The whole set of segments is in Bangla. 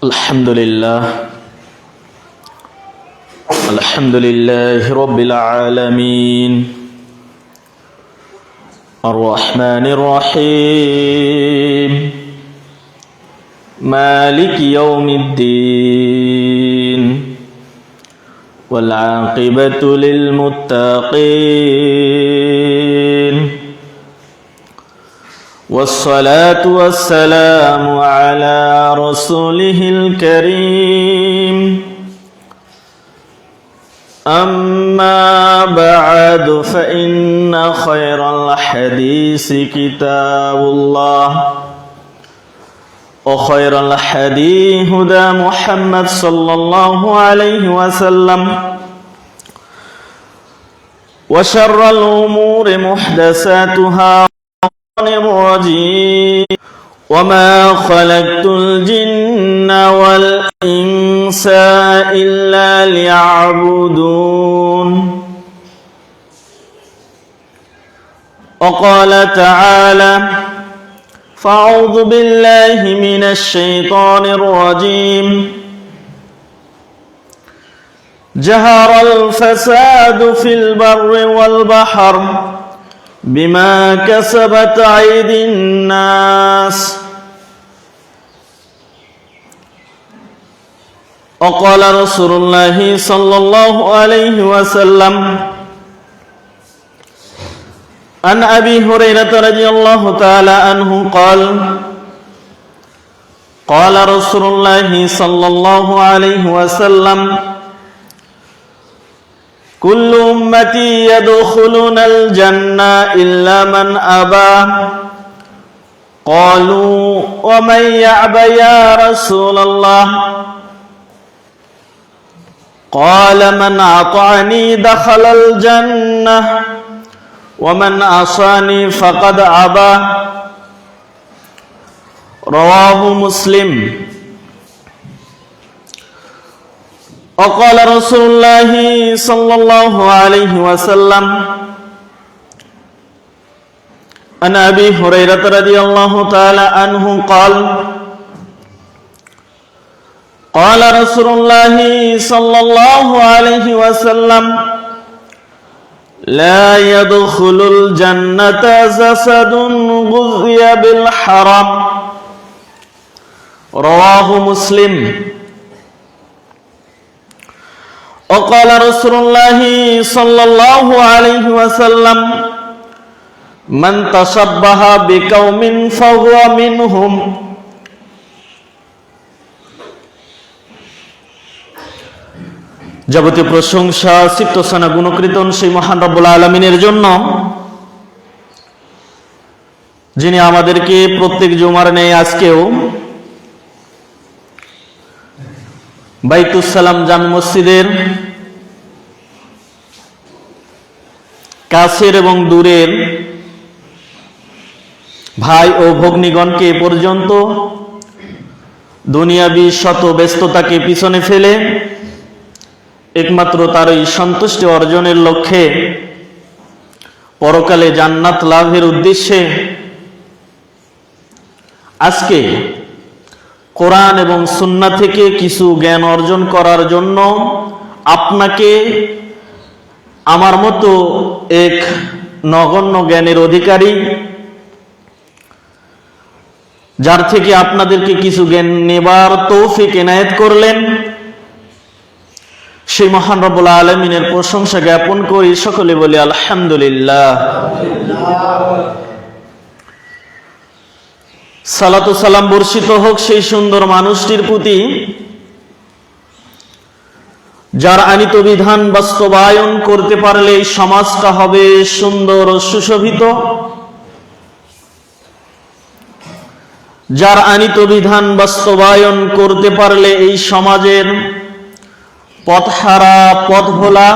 الحمد لله رب العالمين الرحمن الرحيم مالك يوم الدين والعاقبة للمتقين والصلاة والسلام على رسوله الكريم أما بعد فإن خير الحديث كتاب الله وخير الهدي هدى محمد صلى الله عليه وسلم وشر الأمور محدثاتها الرجيم وما خلقت الجن والإنس إلا ليعبدون وقال تعالى فأعوذ بالله من الشيطان الرجيم ظهر الفساد في البر والبحر بما كسبت أيدي الناس وقال رسول الله صلى الله عليه وسلم عن أبي هريرة رضي الله تعالى عنه قال قال رسول الله صلى الله عليه وسلم كل أمتي يدخلون الجنة إلا من أبى قالوا ومن يأبى يا رسول الله قال من أطاعني دخل الجنة ومن عصاني فقد أبى رواه مسلم وقال رسول الله صلى الله عليه وسلم عن أبي هريرة رضي الله تعالى عنه قال قال رسول الله صلى الله عليه وسلم لا يدخل الجنة جسد غذي بالحرام رواه مسلم وقال رسول الله صلى الله عليه وسلم من تشبه بقوم فهو منهم যাবতীয় প্রশংসা সিফতসানা গুণকীর্তন সেই মহান রব্বুল আলামিনের জন্য যিনি আমাদেরকে প্রত্যেক জুমার ন্যায় আজকেও বাইতুস সালাম জামি মসজিদের কাছের এবং দূরের ভাই ও ভগ্নীগণকে পর্যন্ত দুনিয়াবি শত ব্যস্ততাকে পিছনে ফেলে একমাত্র তারই সন্তুষ্টি অর্জনের লক্ষ্যে পরকালে জান্নাত লাভের উদ্দেশ্যে আজকে কোরআন এবং সুন্নাহ থেকে কিছু জ্ঞান অর্জন করার জন্য আপনাকে আমার মতো এক নগণ্য জ্ঞানের অধিকারী যার থেকে আপনাদেরকে কিছু জ্ঞান নেবার তৌফিক এনায়েত করলেন সেই মহান রব্বুল আলামিনের প্রশংসা জ্ঞাপন করি। সকলে বলি আলহামদুলিল্লাহ। সালাত ও সালাম বর্ষিত হোক সেই সুন্দর মানুষটির প্রতি যার আনিত বিধান বাস্তবায়ন করতে পারলে এই সমাজটা হবে সুন্দর ও সুশোভিত, যার আনিত বিধান বাস্তবায়ন করতে পারলে এই সমাজের পথহারা পথভোলা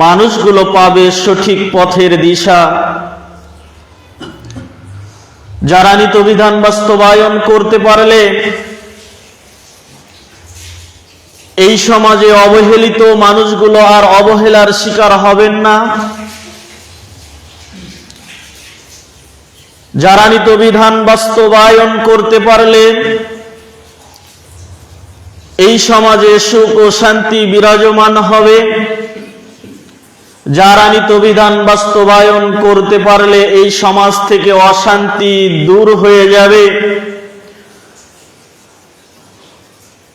মানুষগুলো পাবে সঠিক পথের দিশা, যার আনিত বিধান বাস্তবায়ন করতে পারলে এই সমাজে অবহেলিত মানুষগুলো আর অবহেলার শিকার হবেন না, যারা নীত বিধান বাস্তবায়ন করতে পারলে এই সমাজে সুখ ও শান্তি বিরাজমান হবে, যারা নীত বিধান বাস্তবায়ন করতে পারলে এই সমাজ থেকে অশান্তি দূর হয়ে যাবে,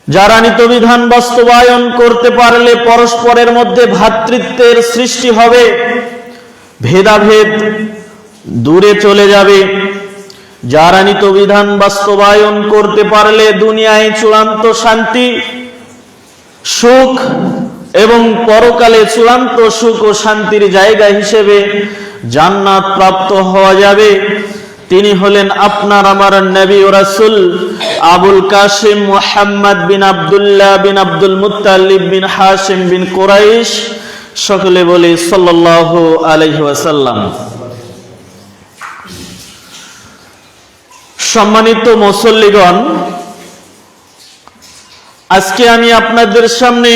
যারা নীত বিধান বাস্তবায়ন করতে পারলে পরস্পরের মধ্যে ভ্রাতৃত্বের সৃষ্টি হবে, ভেদাভেদ দূরে চলে যাবে, যারা নীত বিধান বাস্তবায়ন করতে পারলে দুনিয়ায় চূড়ান্ত শান্তি সুখ এবং পরকালে চূড়ান্ত সুখ ও শান্তির জায়গা হিসেবে জান্নাত প্রাপ্ত হওয়া যাবে। তিনি হলেন আপনার আমার নবী ও রাসূল আবুল কাসিম মুহাম্মদ বিন আব্দুল্লাহ বিন আব্দুল মুত্তালিব বিন হাশিম বিন কুরাইশ। সকলে বলি সাল্লাল্লাহু আলাইহি ওয়াসাল্লাম। সম্মানিত মুসল্লিগণ, আজকে আমি আপনাদের সামনে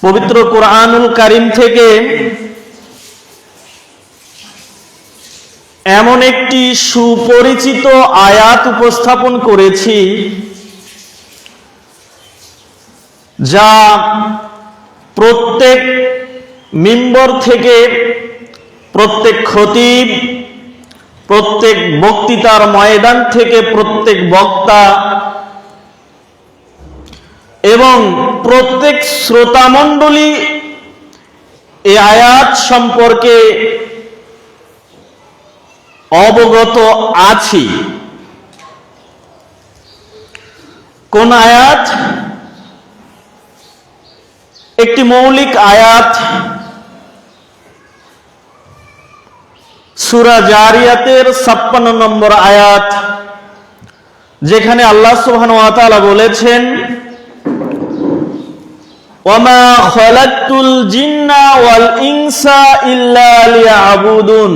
পবিত্র কোরআনুল কারীম থেকে এমন একটি সুপরিচিত আয়াত উপস্থাপন করেছি যা প্রত্যেক মিম্বর থেকে প্রত্যেক খতিব, প্রত্যেক বক্তৃতার ময়দান থেকে প্রত্যেক বক্তা এবং প্রত্যেক শ্রোতামণ্ডলী এই আয়াত সম্পর্কে অবগত আছি। কোন আয়াত? একটি মৌলিক আয়াত, সূরা জারিয়াতের 56 নম্বর আয়াত, যেখানে আল্লাহ সুবহানাহু ওয়া তাআলা বলেছেন, ওয়ামা খালাকতুল জিন্না ওয়াল ইনসা ইল্লা লিয়াবুদুন।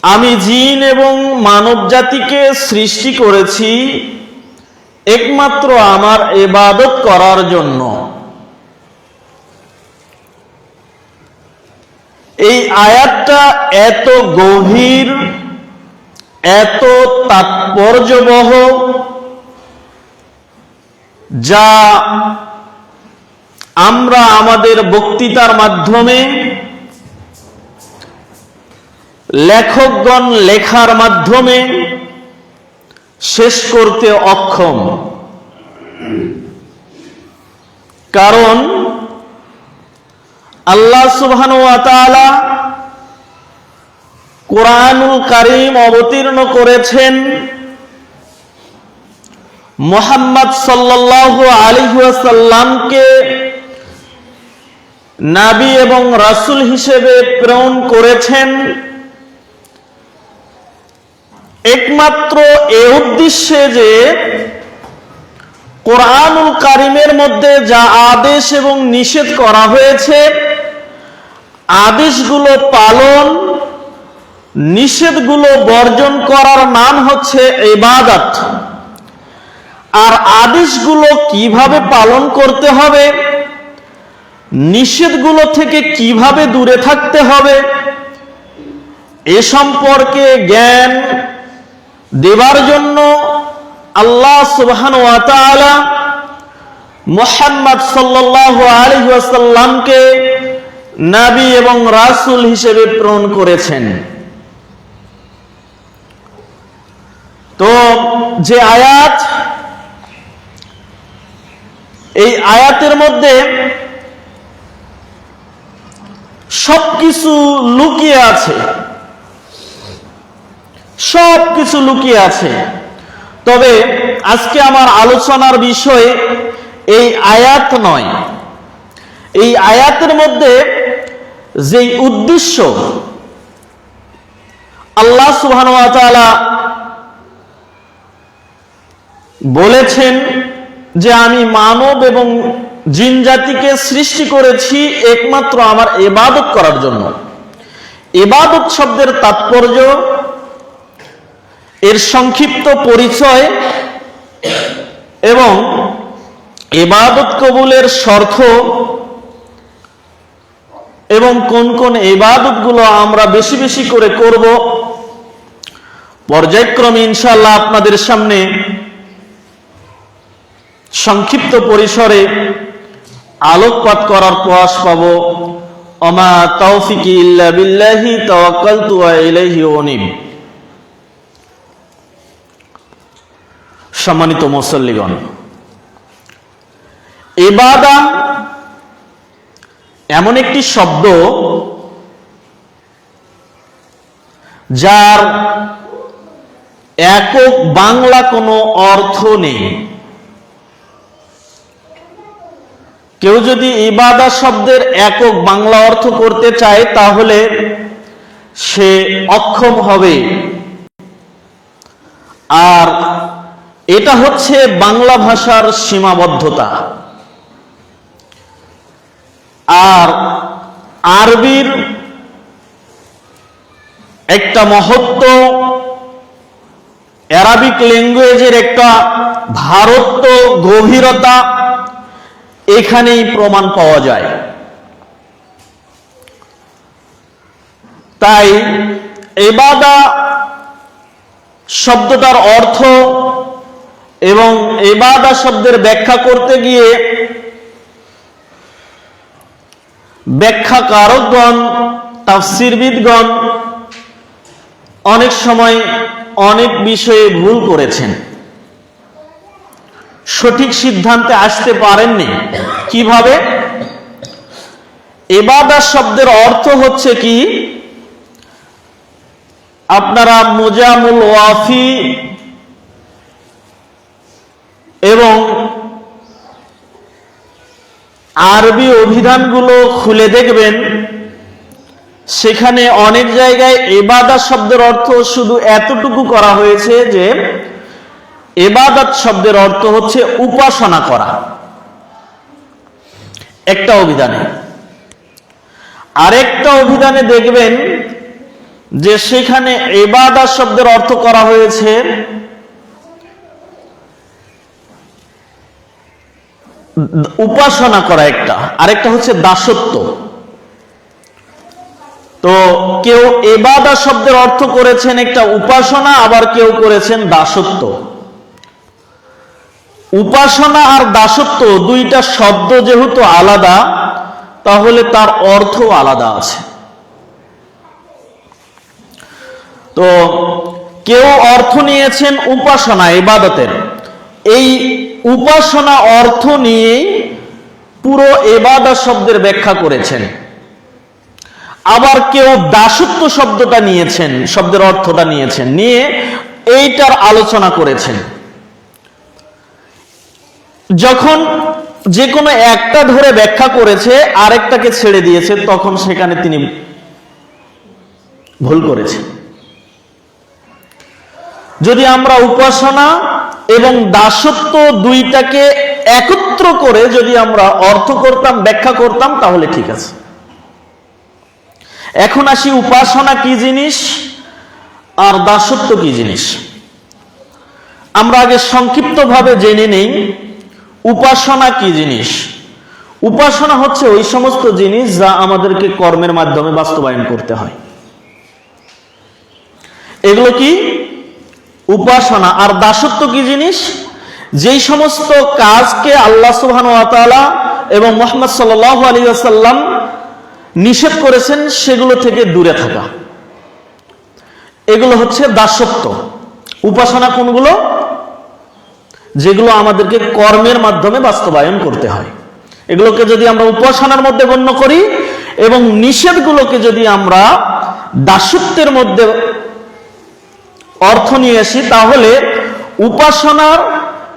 আমি জিন এবং মানব জাতিকে সৃষ্টি করেছি একমাত্র আমার ইবাদত করার জন্য। এই আয়াতটা এত গভীর, এত তাৎপর্যবহ, যা আমরা আমাদের বক্তৃতার মাধ্যমে, লেখকগণ লেখার মাধ্যমে শেষ করতে অক্ষম। কারণ আল্লাহ সুবহানাহু ওয়া তাআলা কোরআনুল কারীম অবতীর্ণ করেছেন মুহাম্মদ সাল্লাল্লাহু আলাইহি ওয়াসাল্লামকে নবী এবং রাসূল হিসেবে প্রেরণ করেছেন একমাত্র এই উদ্দেশ্যে যে কোরআনুল কারীমের মধ্যে যা আদেশ এবং নিষেধ করা হয়েছে, আদেশগুলো পালন, নিষেধগুলো বর্জন করার নাম হচ্ছে ইবাদত। আর আদেশগুলো কিভাবে পালন করতে হবে, নিষেধগুলো থেকে কিভাবে দূরে থাকতে হবে, এ সম্পর্কে জ্ঞান দেবার জন্য আল্লাহ সুবহানাহু ওয়া তাআলা মুহাম্মদ সাল্লাল্লাহু আলাইহি ওয়াসাল্লামকে নবী এবং রাসূল হিসেবে প্রেরণ করেছেন। তো যে আয়াত, এই আয়াতের মধ্যে সবকিছু লুকিয়ে আছে, সবকিছু লুকিয়ে আছে। তবে আজকে আমার আলোচনার বিষয় এই আয়াত নয়। এই আয়াতের মধ্যে যে উদ্দেশ্য আল্লাহ সুবহানাহু ওয়া তাআলা বলেছেন যে আমি মানব এবং জিন জাতিকে সৃষ্টি করেছি একমাত্র আমার ইবাদত করার জন্য। ইবাদত শব্দের তাৎপর্য, এর সংক্ষিপ্ত পরিচয় এবং ইবাদত কবুলের শর্ত এবং কোন কোন ইবাদতগুলো আমরা বেশি বেশি করে করব, পর্যায়ক্রমে ইনশাআল্লাহ আপনাদের সামনে সংক্ষিপ্ত পরিসরে আলোকপাত করার প্রয়াস পাব। ওমা তাওফিকি ইল্লা বিল্লাহি তাওয়াক্কালতু ওয়া ইলাইহি উনীব। সম্মানিত মুসল্লিগণ, ইবাদা এমন একটি শব্দ যার একক বাংলা কোনো অর্থ নেই। কেউ যদি ইবাদা শব্দের একক বাংলা অর্থ করতে চায় তাহলে সে অক্ষম হবে। আর এটা হচ্ছে বাংলা ভাষার সীমাবদ্ধতা। আর আরবির একটা মহত্ব, অ্যারাবিক ল্যাঙ্গুয়েজের একটা ভারত্ব, গভীরতা এখানেই প্রমাণ পাওয়া যায়। তাই ইবাদা শব্দটার অর্থ এবং ইবাদা শব্দের ব্যাখ্যা করতে গিয়ে ব্যাখ্যাকারকগণ, তাফসীরবিদগণ অনেক সময় অনেক বিষয়ে ভুল করেছেন, সঠিক সিদ্ধান্তে আসতে পারেননি। কিভাবে? ইবাদা শব্দের অর্থ হচ্ছে কি, আপনারা মুজামুল ওয়াফি এবং আরবি অভিধানগুলো খুলে দেখবেন, সেখানে অনেক জায়গায় ইবাদত শব্দের অর্থ শুধু এতটুকু করা হয়েছে যে ইবাদত শব্দের অর্থ হচ্ছে উপাসনা করা, একটা অভিধানে। আরেকটা অভিধানে দেখবেন যে সেখানে ইবাদত শব্দের অর্থ করা হয়েছে উপাসনা করা একটা, আরেকটা হচ্ছে দাসত্ব। তো কেউ ইবাদত শব্দের অর্থ করেছেন একটা উপাসনা, আবার কেউ করেছেন দাসত্ব। উপাসনা আর দাসত্ব দুইটা শব্দ যেহেতু আলাদা, তাহলে তার অর্থ আলাদা আছে। তো কেউ অর্থ নিয়েছেন উপাসনা, ইবাদতের, এই উপাসনা অর্থ নিয়েই পুরো ইবাদত শব্দের ব্যাখ্যা করেছেন। আবার কেউ দাসত্ব শব্দটা নিয়েছেন, শব্দের অর্থটা নিয়েছেন, নিয়ে এইটার আলোচনা করেছেন। যখন যে কোনো একটা ধরে ব্যাখ্যা করেছে, আরেকটাকে ছেড়ে দিয়েছে, তখন সেখানে তিনি ভুল করেছেন। যদি আমরা উপাসনা এবং দাসত্ব দুইটাকে একত্র করে যদি আমরা অর্থ করতাম, ব্যাখ্যা করতাম, তাহলে ঠিক আছে। এখন আসি উপাসনা কি জিনিস আর দাসত্ব কি জিনিস। আমরা আগে সংক্ষিপ্তভাবে জেনে নেই উপাসনা কি জিনিস। উপাসনা হচ্ছে ওই সমস্ত জিনিস যা আমাদেরকে কর্মের মাধ্যমে বাস্তবায়ন করতে হয়, এগুলো কি উপাসনা। আর দাসত্ব কি জিনিস? যেই সমস্ত কাজকে আল্লাহ সুবহানাহু ওয়া তাআলা এবং মুহাম্মদ সাল্লাল্লাহু আলাইহি ওয়াসাল্লাম নিষেধ করেছেন সেগুলো থেকে দূরে থাকা, এগুলো হচ্ছে দাসত্ব। উপাসনা কোনগুলো? যেগুলো আমাদেরকে কর্মের মাধ্যমে বাস্তবায়ন করতে হয়, এগুলোকে যদি আমরা উপাসনার মধ্যে গণ্য করি এবং নিষেধগুলোকে যদি আমরা দাসত্বের মধ্যে অর্থ নিয়ে আসি, তাহলে উপাসনার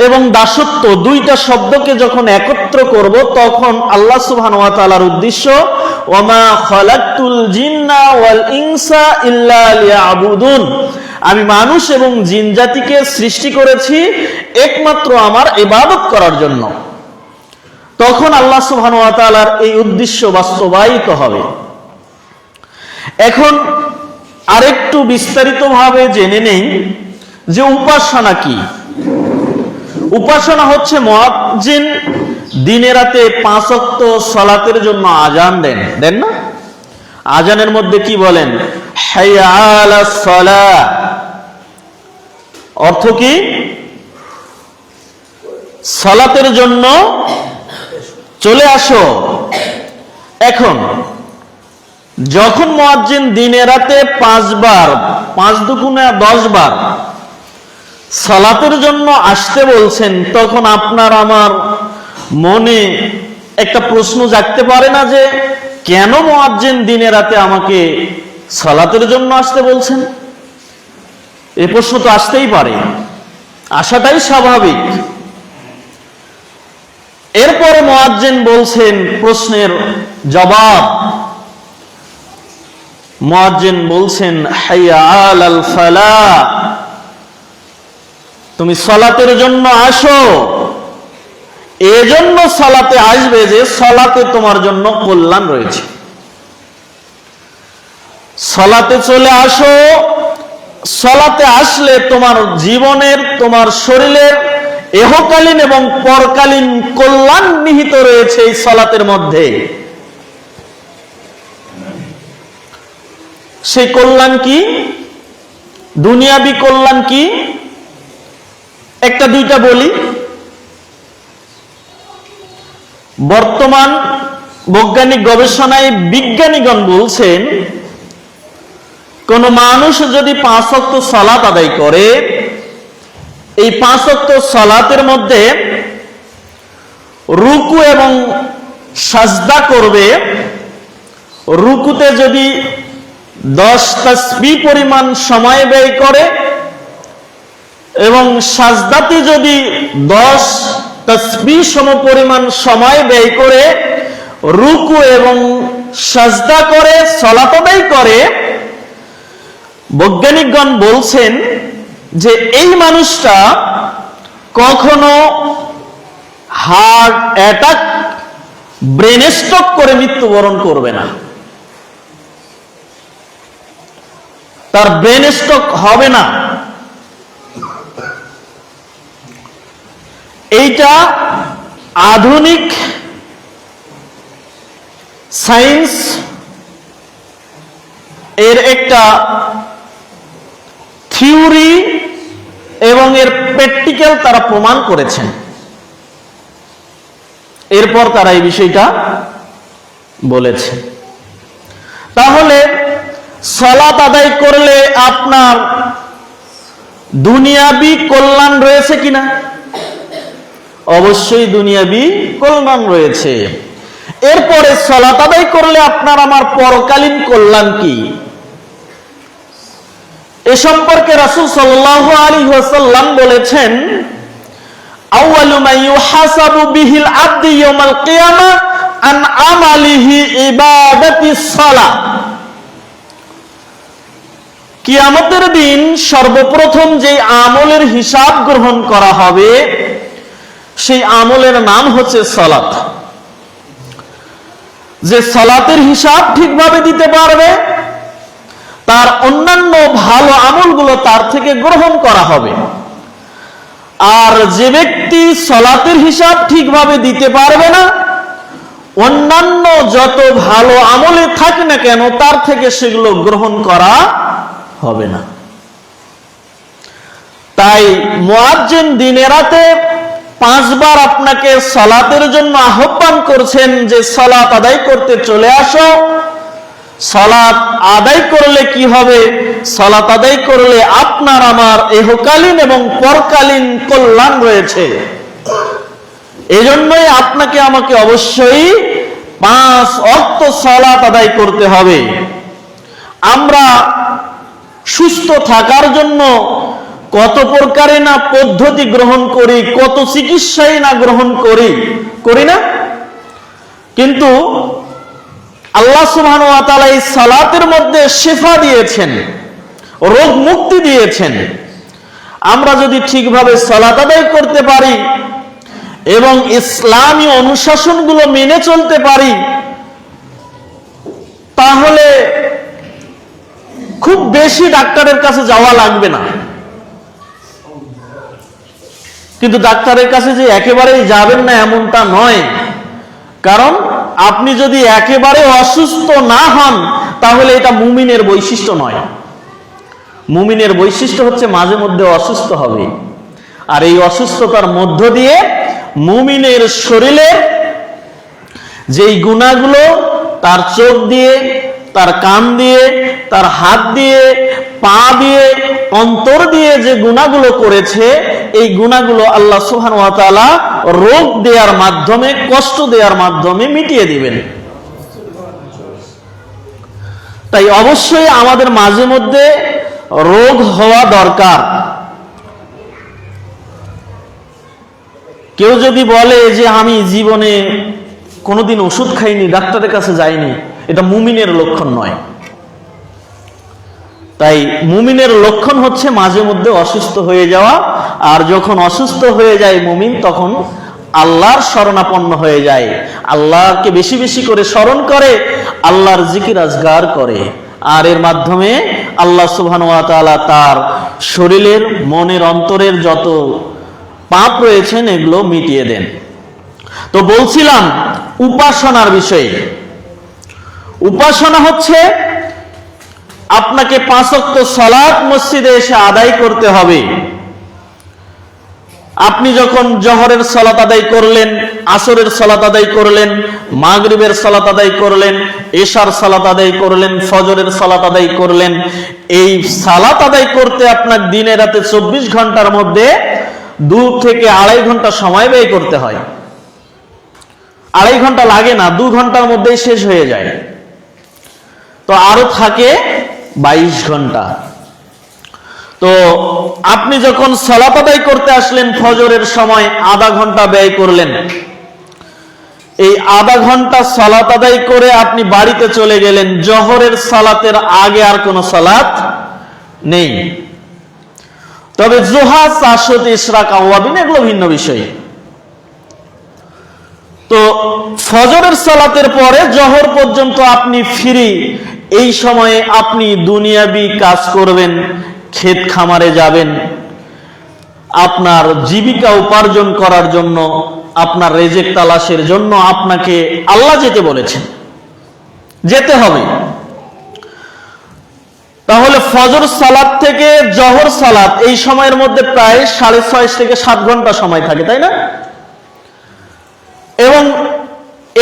এবং দাসত্ব দুইটা শব্দকে যখন একত্র করব, তখন আল্লাহ সুবহানাহু ওয়া তাআলার উদ্দেশ্য ওয়ামা খালাকতুল জিন্না ওয়াল ইনসা ইল্লা লিয়াবুদুন, আমি মানুষ এবং জিন জাতিকে সৃষ্টি করেছি একমাত্র আমার ইবাদত করার জন্য। তখন আল্লাহ সুবহানাহু ওয়া তাআলার এই উদ্দেশ্য বাস্তবায়িত হবে। এখন আরেকটু বিস্তারিতভাবে জেনে নেই যে উপাসনা কি। উপাসনা হচ্ছে মুয়াজ্জিন দিনে রাতে 5 ওয়াক্ত সালাতের জন্য আজান দেন না? আজানের মধ্যে কি বলেন? হাইয়া আলাস সালাহ। অর্থ কি? সালাতের জন্য চলে আসো। এখন যখন মুয়াজ্জিন দিনে রাতে 5 বার, 5 দুগুণে 10 বার সালাতের জন্য আসতে বলছেন, তখন আপনার আমার মনে একটা প্রশ্ন জাগতে পারে না যে কেন মুয়াজ্জিন দিনে রাতে আমাকে সালাতের জন্য আসতে বলছেন? এই প্রশ্ন তো আসতেই পারে, আসাটাই স্বাভাবিক। এরপরে মুয়াজ্জিন বলছেন প্রশ্নের জবাব। মুয়াজ্জিন বলছেন হাইয়া আলাল ফালাহ, তুমি সালাতের জন্য আসো। এজন্য সালাতে আসবে যে সালাতে তোমার জন্য কল্যাণ রয়েছে। সালাতে চলে আসো। সালাতে আসলে তোমার জীবনের, তোমার শরীরের ইহকালীন এবং পরকালীন কল্যাণ নিহিত রয়েছে এই সালাতের মধ্যে। সেই কল্যাণ কি? দুনিয়াবি কল্যাণ কি? একটা দুইটা বলি। বর্তমান বৈজ্ঞানিক গবেষণায় বিজ্ঞানীগণ বলছেন, কোন মানুষ যদি 5 ওয়াক্ত সালাত আদায় করে, এই 5 ওয়াক্ত সালাতের মধ্যে রুকু এবং সাজদা করবে, রুকুতে যদি 10 তাসবিহ পরিমাণ সময় ব্যয় করে এবং সাজদাতে যদি 10 তাসবিহ সম পরিমাণ সময় ব্যয় করে রুকু এবং সাজদা করে সালাত আদায় করে, বৈজ্ঞানিকগণ বলছেন যে এই মানুষটা কখনো হার্ট অ্যাটাক, ব্রেন স্ট্রোক করে মৃত্যুবরণ করবে না। তার ব্রেন স্ট্রোক হবে না। এইটা আধুনিক সায়েন্স এর একটা থিওরি এবং এর প্র্যাকটিক্যাল তারা প্রমাণ করেছেন। এরপর তারা এই বিষয়টা বলেছে। তাহলে সালাত আদায় করলে আপনার দুনিয়াবি কল্যাণ রয়েছে কিনা? অবশ্যই দুনিয়াবি কল্যাণ রয়েছে। এরপরে সালাত আদায় করলে আপনার আমার পরকালীন কল্যাণ কি? এ সম্পর্কে রাসূল সাল্লাল্লাহু আলাইহি ওয়াসাল্লাম বলেছেন, আউয়ালু মা ইউহাসাবু বিহিল আবদু ইয়াউমাল কিয়ামা আন আমালিহি ইবাদাতিস সালাহ। কিয়ামতের দিন সর্বপ্রথম যে আমলের হিসাব গ্রহণ করা হবে সেই আমলের নাম হচ্ছে সালাত। যে সালাতের হিসাব ঠিকভাবে দিতে পারবে তার অন্যান্য ভালো আমলগুলো তার থেকে গ্রহণ করা হবে। আর যে ব্যক্তি সালাতের হিসাব ঠিকভাবে দিতে পারবে না, অন্যান্য যত ভালো আমলে থাকে না কেন তার থেকে সেগুলো গ্রহণ করা হবে না। তাই মুয়াজ্জিন দিনে রাতে 5 বার আপনাকে সালাতের জন্য আহ্বান করছেন যে সালাত আদায় করতে চলে আসো। সালাত আদায় করলে কি হবে? সালাত আদায় করলে আপনার আমার ইহকালীন এবং পরকালীন কল্যাণ রয়েছে। এজন্যই আপনাকে আমাকে অবশ্যই 5 ওয়াক্ত সালাত আদায় করতে হবে। আমরা সুস্থ থাকার জন্য কত প্রকারে না পদ্ধতি গ্রহণ করি, কত চিকিৎসাই না গ্রহণ করি না? কিন্তু আল্লাহ সুবহানাহু ওয়া তাআলা এই সালাতের মধ্যে শিফা দিয়েছেন, রোগ মুক্তি দিয়েছেন। আমরা যদি ঠিকভাবে সালাত আদায় করতে পারি এবং ইসলামী অনুশাসনগুলো মেনে চলতে পারি, তাহলে খুব বেশি ডাক্তারের কাছে যাওয়া লাগবে না। কিন্তু ডাক্তারের কাছে যে একেবারেই যাবেন না এমনটা নয়, কারণ আপনি যদি একেবারে অসুস্থ না হন তাহলে এটা মুমিনের বৈশিষ্ট্য নয়। মুমিনের বৈশিষ্ট্য হচ্ছে মাঝে মধ্যে অসুস্থ হবে, আর এই অসুস্থতার মধ্য দিয়ে মুমিনের শরীরে যেই গুনাহগুলো তার চোখ দিয়ে, তার কান দিয়ে, তার হাত দিয়ে, পা দিয়ে, অন্তর দিয়ে যে গুনাহগুলো করেছে, এই গুনাহগুলো আল্লাহ সুবহানাহু ওয়া তাআলা রোগ দেওয়ার মাধ্যমে, কষ্ট দেওয়ার মাধ্যমে মিটিয়ে দিবেন। তাই অবশ্যই আমাদের মাঝে মধ্যে রোগ হওয়া দরকার। কেউ যদি বলে যে আমি জীবনে কোনোদিন ওষুধ খাইনি, ডাক্তারের কাছে যাইনি, এটা মুমিনের লক্ষণ নয়। তাই মুমিনের লক্ষণ হচ্ছে মাঝে মধ্যে অসুস্থ হয়ে যাওয়া, আর যখন অসুস্থ হয়ে যায় মুমিন তখন আল্লাহর শরণাপন্ন হয়ে যায়, আল্লাহকে বেশি বেশি করে স্মরণ করে, আল্লাহর জিকির আজগার করে, আর এর মাধ্যমে আল্লাহ সুবহানাহু ওয়া তাআলা তার শরীরের, মনের, অন্তরের যত পাপ রয়েছেন এগুলো মিটিয়ে দেন। তো বলছিলাম উপাসনার বিষয়ে। উপাসনা হচ্ছে আপনাকে 5 ওয়াক্ত সালাত মসজিদে এসে আদায় করতে হবে। আপনি যখন জোহরের সালাত আদায় করলেন, আসরের সালাত আদায় করলেন, মাগরিবের সালাত আদায় করলেন, এশার সালাত আদায় করলেন, ফজরের সালাত আদায় করলেন, এই সালাত আদায় করতে আপনার দিনে রাতে 24 ঘন্টার মধ্যে 2 থেকে 2.5 ঘন্টা সময় ব্যয় করতে হয়। 2.5 ঘন্টা লাগে না, 2 ঘন্টার মধ্যেই শেষ হয়ে যায়। তো আরো থাকে 22 ঘন্টা। তো আপনি যখন সালাত আদায় করতে আসলেন ফজরের সময়, আধা ঘন্টা ব্যয় করলেন। এই আধা ঘন্টা সালাত আদায় করে আপনি বাড়িতে চলে গেলেন। জোহরের সালাতের আগে আর কোনো সালাত নেই, তবে জোহা, চাশত, ইশরাক, আওয়াবিন এগুলো ভিন্ন বিষয়। তো ফজরের সালাতের পরে জোহর পর্যন্ত আপনি ফ্রি। এই সময়ে আপনি দুনিয়াবি কাজ করবেন, ক্ষেত খামারে যাবেন, আপনার জীবিকা উপার্জন করার জন্য, আপনার রেজেক তালাশের জন্য আপনাকে আল্লাহ যেতে বলেছেন, যেতে হবে। তাহলে ফজর সালাত থেকে জোহর সালাত এই সময়ের মধ্যে প্রায় 6.5 থেকে 7 ঘন্টা সময় থাকে, তাই না? এবং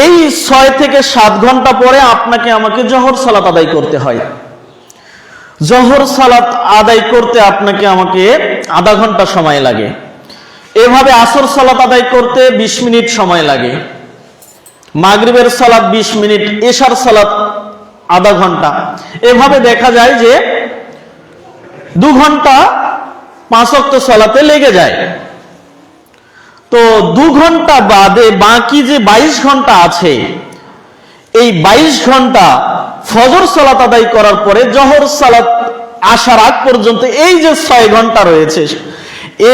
এই 6 থেকে 7 ঘন্টা পরে আপনাকে আমাকে জোহর সালাত আদায় করতে হয়। জোহর সালাত আদায় করতে আপনাকে আমাকে আধা ঘন্টা সময় লাগে। এভাবে আসর সালাত আদায় করতে 20 মিনিট সময় লাগে। মাগরিবের সালাত 20 মিনিট, এশার সালাত আধা ঘন্টা। এভাবে দেখা যায় যে 2 ঘন্টা 5 ওয়াক্ত সালাতে লেগে যায়। তো 2 ঘন্টা বাদে বাকি যে 22 ঘন্টা আছে, এই 22 ঘন্টা ফজর সালাত আদায় করার পরে জোহর সালাত আসার আগ পর্যন্ত এই যে 6 ঘন্টা রয়েছে,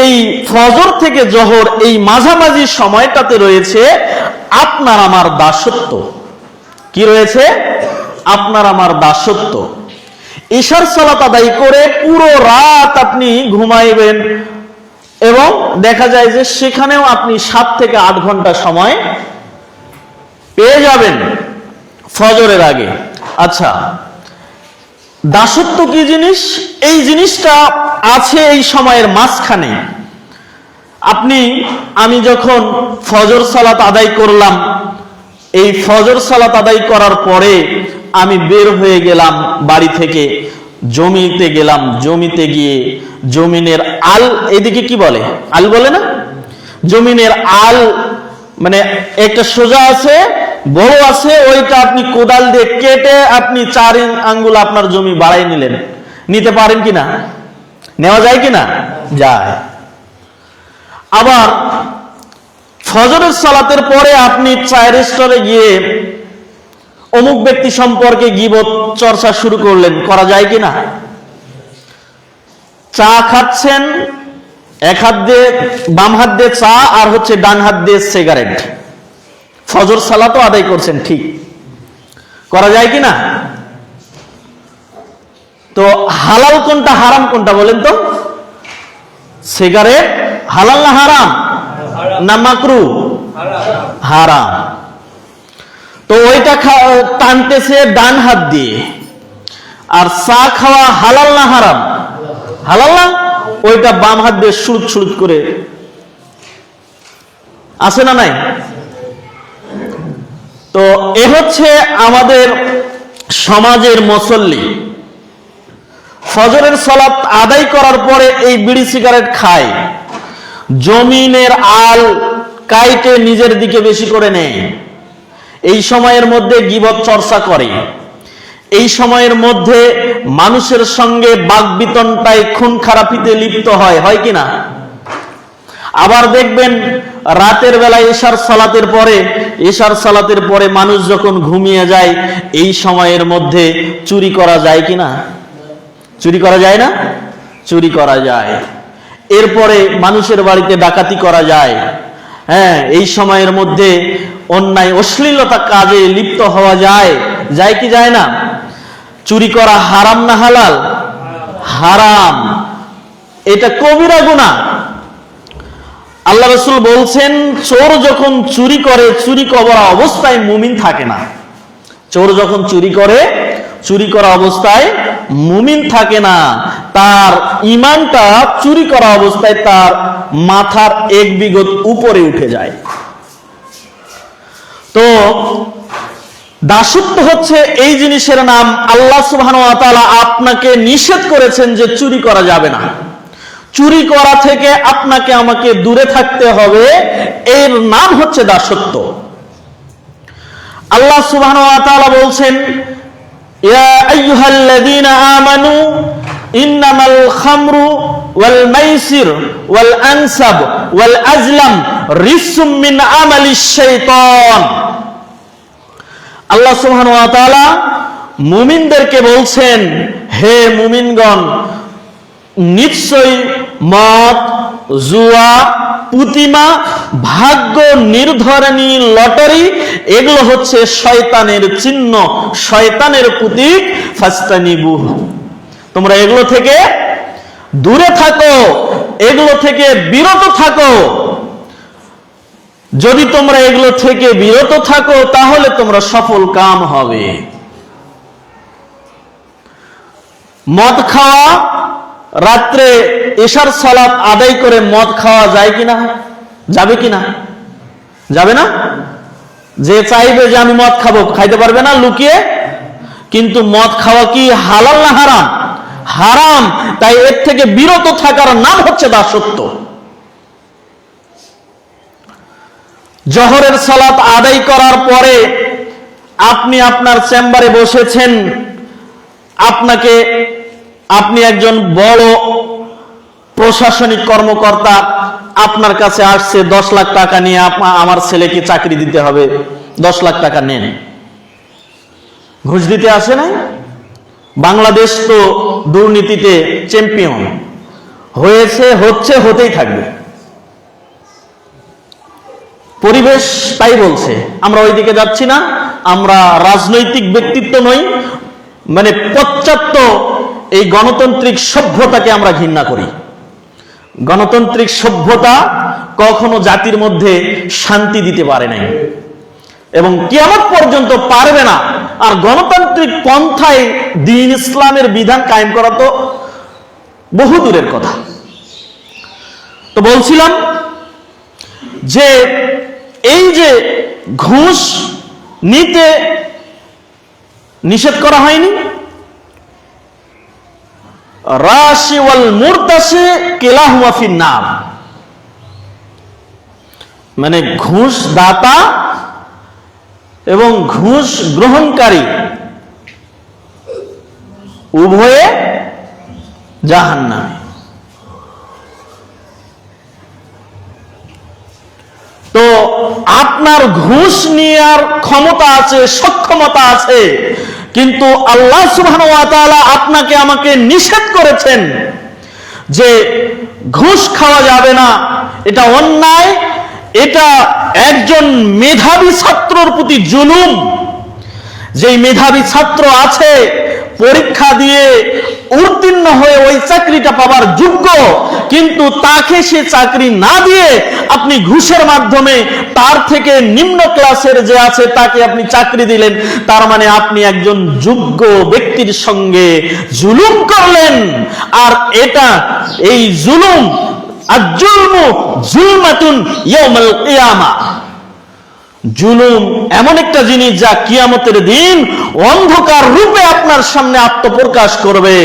এই ফজর থেকে জোহর এই মাঝামাঝি সময়টাতে রয়েছে আপনার আমার দাসত্ব। কি রয়েছে? আপনার আমার দাসত্ব। ইশার সালাত আদায় করে পুরো রাত আপনি ঘুমাইবেন এবং দেখা যায় যে সেখানেও আপনি 7 থেকে 8 ঘন্টা সময় পেয়ে যাবেন ফজরের আগে। আচ্ছা, দাসত্ব কি জিনিস? এই জিনিসটা আছে এই সময়ের মাঝখানে। আমি যখন ফজর সালাত আদায় করলাম, এই ফজর সালাত আদায় করার পরে আমি বের হয়ে গেলাম বাড়ি থেকে, জমিতে গেলাম। জমিতে গিয়ে জমিনের আল, এদিকে কি বলে? আল বলে না? জমিনের আল মানে একটা সোজা আছে, বড় আছে, ওইটা আপনি কোদাল দিয়ে কেটে আপনি 4 আঙ্গুল আপনার জমি বাড়াই নিলেন। নিতে পারেন কিনা? নেওয়া যায় কিনা? যায়। আবার ফজরের সালাতের পরে আপনি চায়ের স্টলে গিয়ে অমুক ব্যক্তি সম্পর্কে গীবত চর্চা শুরু করলেন, করা যায় কিনা? চা খাচ্ছেন, এক হাত দিয়ে, বাম হাত দিয়ে চা আর হচ্ছে ডান হাত দিয়ে সিগারেট, ফজর সালাতও আদায় করছেন, ঠিক করা যায় কিনা? তো হালাল কোনটা, হারাম কোনটা বলেন তো? সিগারেট হালাল না হারাম? না মাকরু? হারাম। তো তো ওইটা টানতেছে ডান হাত দিয়ে। আর চা খাওয়া হালাল না হারাম? হালাল না? ওইটা বাম হাত দিয়ে সুরুত সুরুত করে আছে না নাই? তো এ হচ্ছে আমাদের সমাজের মুসল্লি। ফজরের সালাত আদায় করার পরে এই বিড়ি সিগারেট খায়, জমিনের আল কাইটে নিজের দিকে বেশি করে নেয়, এই সময়ের মধ্যে গীবত চর্চা করে, এই সময়ের মধ্যে মানুষের সঙ্গে বাকবিতণ্ডায় খুন খারাপিতে লিপ্ত হয়, হয় কিনা? আবার দেখবেন রাতের বেলায় এশার সালাতের পরে মানুষ যখন ঘুমিয়ে যায়, এই সময়ের মধ্যে চুরি করা যায় কিনা? চুরি করা যায় না? চুরি করা যায়। এরপরে মানুষের বাড়িতে ডাকাতি করা যায়। হ্যাঁ, এই সময়ের মধ্যে অন্যায় অশ্লীলতা কাজে লিপ্ত হওয়া যায়, যায় কি যায় না? চুরি করা হারাম না হালাল? হারাম। এটা কবিরা গুনাহ। আল্লাহ রাসূল বলছেন, চোর যখন চুরি করে, চুরি করা অবস্থায় মুমিন থাকে না। চোর যখন চুরি করে, চুরি করা অবস্থায় মুমিন থাকে না। তার ঈমানটা চুরি করা অবস্থায় তার মাথার এক বিঘত উপরে উঠে যায়। তো দাসত্ব হচ্ছে এই জিনিসের নাম। আল্লাহ সুবহানাহু ওয়া তাআলা আপনাকে নিষেধ করেছেন যে চুরি করা যাবে না। চুরি করা থেকে আপনাকে আমাকে দূরে থাকতে হবে, এর নাম হচ্ছে দাসত্ব। আল্লাহ সুবহানাহু ওয়া তাআলা বলছেন, ইয়া আইয়ুহাল্লাযীনা আমানু ইন্নামাল খামরু ওয়াল মাইসির ওয়াল আনসাব ওয়াল আজলাম রিজসুম মিন আমালিশ শাইতান। আল্লাহ সুবহানাহু ওয়া তাআলা মুমিনদেরকে বলছেন, হে মুমিনগণ, নিশ্চয়ই মদ, জুয়া, পুতিমা, ভাগ্য নির্ধারণী লটারি, এগুলো হচ্ছে শয়তানের চিহ্ন, শয়তানের প্রতীক। ফাস্তানিবুহু, তোমরা এগুলো থেকে দূরে থাকো, এগুলো থেকে বিরত থাকো। যদি তোমরা এগুলো থেকে বিরত থাকো তাহলে তোমরা সফল কাম হবে। মদ খাওয়া, রাত্রে এশার সালাত আদায় করে মদ খাওয়া যায় কিনা? যাবে কিনা? যাবে না? যে চাইবে যে আমি মদ খাবো, খাইতে পারবে না লুকিয়ে। কিন্তু মদ খাওয়া কি হালাল না হারাম? হারাম। তাই এর থেকে বিরত থাকার নাম হচ্ছে দাসত্ব। জোহরের সালাত আদায় করার পরে আপনি আপনার চেম্বারে বসেছেন, আপনি একজন বড় প্রশাসনিক কর্মকর্তা, আপনার কাছে আসছে 10 লাখ টাকা নিয়ে, আমার ছেলেকে চাকরি দিতে হবে, 10 লাখ টাকা নেন। ঘুষ দিতে আসে নাই? বাংলাদেশ তো দুর্নীতিতে চ্যাম্পিয়ন হয়েছে, হচ্ছে, হতেই থাকবে। পরিবেশ তাই বলছে। আমরা ওইদিকে যাচ্ছি না। আমরা রাজনৈতিক ব্যক্তিত্ব নই, মানে পাশ্চাত্য এই গণতান্ত্রিক সভ্যতাকে আমরা ঘৃণা করি। গণতান্ত্রিক সভ্যতা কখনো জাতির মধ্যে শান্তি দিতে পারে নাই এবং কিয়ামত পর্যন্ত পারবে না। আর গণতান্ত্রিক পন্থায় দ্বীন ইসলামের বিধান কায়েম করা তো বহু দূরের কথা। তো বলছিলাম যে এই যে ঘুষ নিতে নিষেধ করা হয়নি, রাশি ওয়াল মুরতাশি কিলাহুমা ফিন্নার, মানে ঘুষ দাতা এবং ঘুষ গ্রহণকারী উভয়ে জাহান্নামে। তো আপনার ঘুষ নেওয়ার ক্ষমতা আছে, সক্ষমতা আছে, কিন্তু আল্লাহ সুবহানাহু ওয়া তাআলা আপনাকে আমাকে নিষেধ করেছেন যে ঘুষ খাওয়া যাবে না, এটা অন্যায়, এটা একজন মেধাবী ছাত্রর প্রতি জুলুম। যেই মেধাবী ছাত্র আছে পরীক্ষা দিয়ে উত্তীর্ণ হয়ে ওই চাকরিটা পাবার যোগ্য, কিন্তু তাকে সে চাকরি না দিয়ে আপনি ঘুষের মাধ্যমে তার থেকে নিম্ন ক্লাসের যে আছে তাকে আপনি চাকরি দিলেন, তার মানে আপনি একজন যোগ্য ব্যক্তির সঙ্গে জুলুম করলেন। আর এটা এই জুলুম আজ-জুলমু জুলমাতুন ইয়াউমাল কিয়ামা, জুলুম এমন একটা জিনিস যা কিয়ামতের দিন অন্ধকার রূপে আপনার সামনে আত্মপ্রকাশ করবে।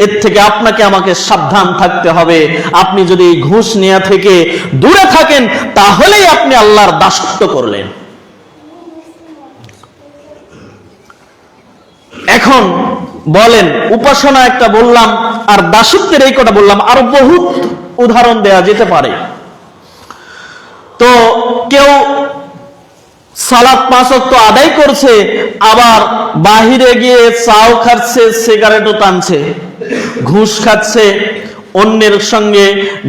এর থেকে আপনাকে আমাকে সাবধান থাকতে হবে। আপনি যদি ঘুষ নেওয়া থেকে দূরে থাকেন তাহলেই আপনি আল্লাহর দাসত্ব করলেন। এখন বলেন, উপাসনা একটা বললাম আর দাসত্বের এই কটা বললাম, আরো বহুত উদাহরণ দেয়া যেতে পারে। তো কেউ সালাত 5 ওয়াক্ত আদায় করছে, আবার বাহিরে গিয়ে চাও খাচ্ছে, সিগারেটও টানছে, ঘুষ খাচ্ছে, অন্যের সঙ্গে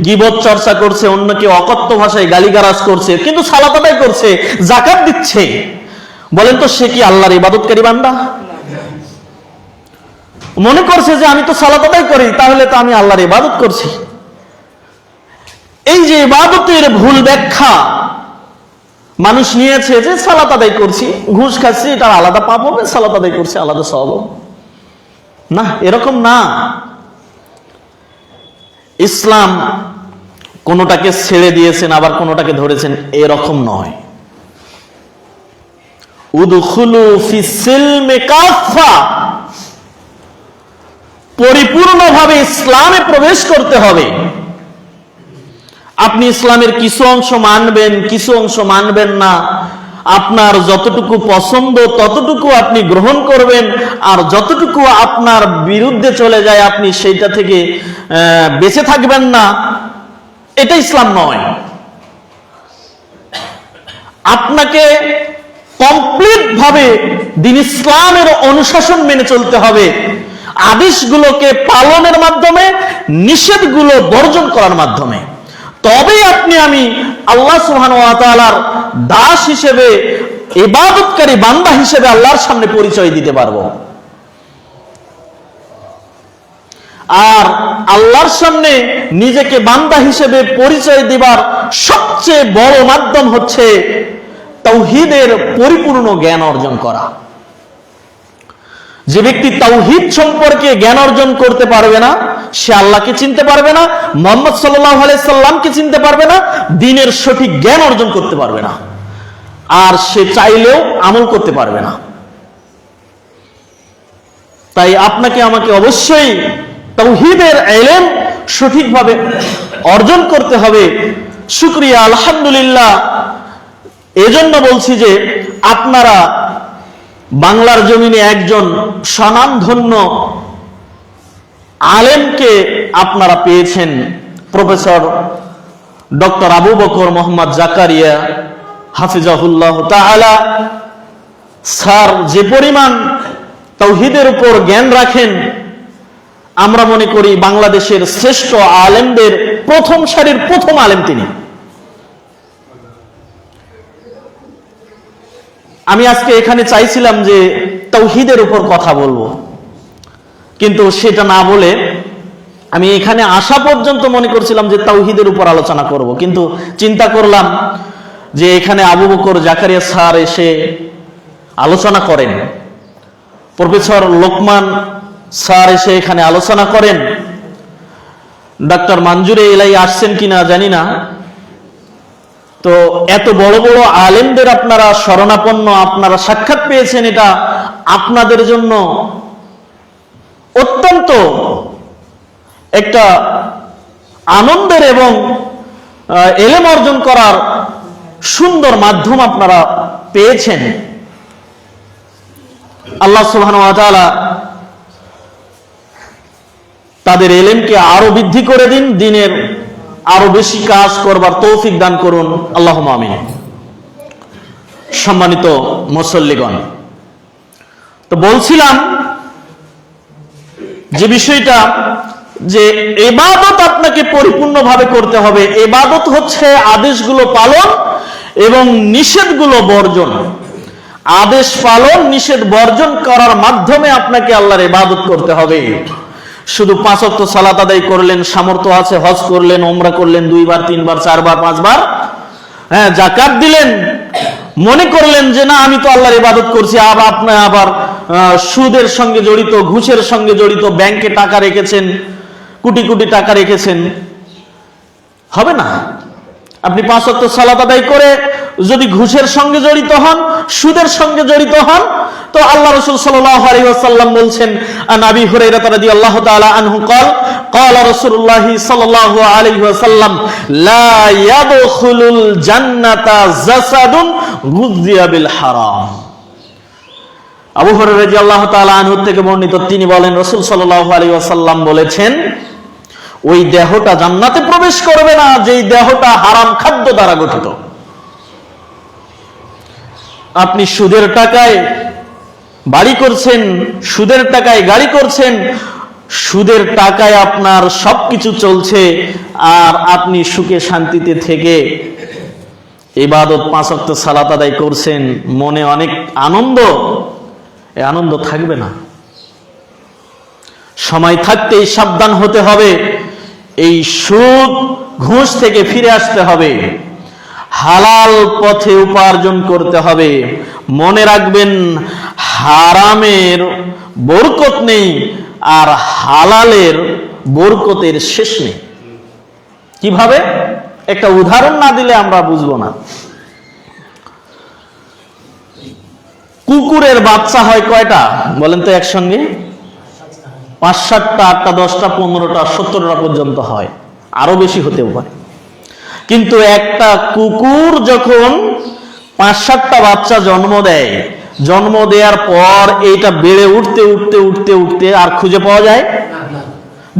গীবত চর্চা করছে, অন্যকে অকথ্য ভাষায় গালিগালাজ করছে, কিন্তু সালাত আদায় করছে, যাকাত দিচ্ছে। বলেন তো সে কি আল্লাহর ইবাদতকারী বান্দা? মনে করছে যে আমি তো সালাত আদায় করি, তাহলে তো আমি আল্লাহর ইবাদত করছি। এই যে ইবাদতের ভুল ব্যাখ্যা মানুষ নিয়েছে, যে সালাত আদায় করছি, ঘুষ খাচ্ছি, এটা আলাদা পাপ হবে, সালাত আদায় করছি আলাদা সওয়াব হবে। না, এরকম না। ইসলাম কোনোটাকে ছেড়ে দিয়েছেন আবার কোনোটাকে ধরেছেন, এরকম নয়। উদখুলু ফিস সিলমি কাফা, পরিপূর্ণভাবে ইসলামে প্রবেশ করতে হবে। আপনি ইসলামের কিছু অংশ মানবেন, কিছু অংশ মানবেন না, আপনার যতটুকু পছন্দ ততটুকু আপনি গ্রহণ করবেন, আর যতটুকু আপনার বিরুদ্ধে চলে যায় আপনি সেইটা থেকে বেঁচে থাকবেন না। এটা ইসলাম নয়। আপনাকে কমপ্লিট ভাবে দ্বীন ইসলামের অনুশাসন মেনে চলতে হবে, আদেশগুলোকে পালনের মাধ্যমে, নিষেধগুলো বর্জন করার মাধ্যমে। তবেই আপনি আমি আল্লাহ সুবহানাহু ওয়া তাআলার দাস হিসেবে, ইবাদতকারী বান্দা হিসেবে আল্লাহর সামনে পরিচয় দিতে পারবো। আর আল্লাহর সামনে নিজেকে বান্দা হিসেবে পরিচয় দিবার সবচেয়ে বড় মাধ্যম হচ্ছে তাওহীদের পরিপূর্ণ জ্ঞান অর্জন করা। যে ব্যক্তি তাওহীদ সম্পর্কে জ্ঞান অর্জন করতে পারবে না, সে আল্লাহকে চিনতে পারবে না, মুহাম্মদ সাল্লাল্লাহু আলাইহি সাল্লামকে চিনতে পারবে না, দ্বীনের সঠিক জ্ঞান অর্জন করতে পারবে না, আর সে চাইলেও আমল করতে পারবে না। তাই আপনাকে আমাকে অবশ্যই তাওহীদের ইলম সঠিকভাবে অর্জন করতে হবে। শুকরিয়া, আলহামদুলিল্লাহ। এজন্য বলছি যে আপনারা বাংলার জমিনে একজন স্বনামধন্য আলেমকে আপনারা পেয়েছেন, প্রফেসর ডক্টর আবু বকর মোহাম্মদ জাকারিয়া হাফিজাহুল্লাহ তাআলা। স্যার যে পরিমাণ তাওহীদের উপর জ্ঞান রাখেন, আমরা মনে করি বাংলাদেশের শ্রেষ্ঠ আলেমদের প্রথম সারির প্রথম আলেম তিনি। আমি আজকে এখানে চাইছিলাম যে তাওহীদের উপর কথা বলবো, কিন্তু সেটা না বলে আমি এখানে আসা পর্যন্ত মনে করছিলাম যে তাওহীদের উপর আলোচনা করব, কিন্তু চিন্তা করলাম যে এখানে আবু বকর জাকারিয়া স্যার এসে আলোচনা করেন, প্রফেসর লোকমান স্যার এসে এখানে আলোচনা করেন, ডক্টর মঞ্জুরে ইলাহি আসছেন কিনা জানি না। তো এত বড় বড় আলেমদের আপনারা শরণাপন্ন, আপনারা সাক্ষাৎ পেয়েছেন, এটা আপনাদের জন্য অত্যন্ত একটা আনন্দের এবং ইলম অর্জন করার সুন্দর মাধ্যম আপনারা পেয়েছেন। আল্লাহ সুবহানাহু ওয়া তাআলা তাদের ইলমকে আরো বৃদ্ধি করে দিন, দ্বীনের আরো বেশি কাজ করবার তৌফিক দান করুন, আল্লাহুম্মা আমিন। সম্মানিত মুসল্লিগণ, তো বলছিলাম যে বিষয়টা, যে ইবাদত আপনাকে পরিপূর্ণভাবে করতে হবে। ইবাদত হচ্ছে আদেশগুলো পালন এবং নিষেধগুলো বর্জন। আদেশ পালন নিষেধ বর্জন করার মাধ্যমে আপনাকে আল্লাহর ইবাদত করতে হবে। শুধু 5 ওয়াক্ত সালাত আদায় করলেন, সামর্থ্য আছে, হজ করলেন, ওমরা করলেন 2 বার 3 বার 4 বার 5 বার, হ্যাঁ, যাকাত দিলেন, মনে করলেন যে না আমি তো আল্লাহর ইবাদত করছি, আপনি আবার সুদের সঙ্গে জড়িত, ঘুষের সঙ্গে জড়িত, ব্যাংকে টাকা রেখেছেন, কোটি কোটি টাকা রেখেছেন, হবে না। আপনি 5 ওয়াক্ত সালাত আদায় করে যদি ঘুষের সঙ্গে জড়িত হন, সুদের সঙ্গে জড়িত হন, তো আল্লাহ রাসূল সাল্লাল্লাহু আলাইহি ওয়াসাল্লাম বলছেন, আন আবি হুরায়রা রাদিয়াল্লাহু তাআলা আনহু قال قال رسول الله صلى الله عليه وسلم لا يدخل الجنة جسد غذي بالحرام। আবু হুরায়রা রাদিয়াল্লাহু তাআলা আনহু থেকে বর্ণিত, তিনি বলেন রাসূল সাল্লাল্লাহু আলাইহি ওয়াসাল্লাম বলেছেন, ওই দেহটা জান্নাতে প্রবেশ করবে না যেই দেহটা হারাম খাদ্য দ্বারা গঠিত। আপনি সুদের টাকায় বাড়ি করছেন, সুদের টাকায় গাড়ি করছেন, সুদের টাকায় আপনার সবকিছু চলছে, আর আপনি সুখে শান্তিতে থেকে ইবাদত 5 ওয়াক্ত সালাত আদায় করছেন, মনে অনেক আনন্দ, এই আনন্দ থাকবে না। সময় থাকতেই সাবধান হতে হবে, এই সুদ ঘুষ থেকে ফিরে আসতে হবে, হালাল পথে উপার্জন করতে হবে। মনে রাখবেন, হারামের বরকত নেই আর হালালের বরকতের শেষ নেই। কিভাবে? একটা উদাহরণ না দিলে আমরা বুঝবো না। কুকুরের বাচ্চা হয় কয়টা বলেন তো একসঙ্গে? 5, 7টা, 8টা, 10টা, 15টা, 17টা পর্যন্ত হয়, আরো বেশি হতেও পারে। কিন্তু একটা কুকুর যখন 5-7টা বাচ্চা জন্ম দেয়, জন্ম দেওয়ার পর এইটা বেড়ে উঠতে উঠতে উঠতে উঠতে আর খুঁজে পাওয়া যায়,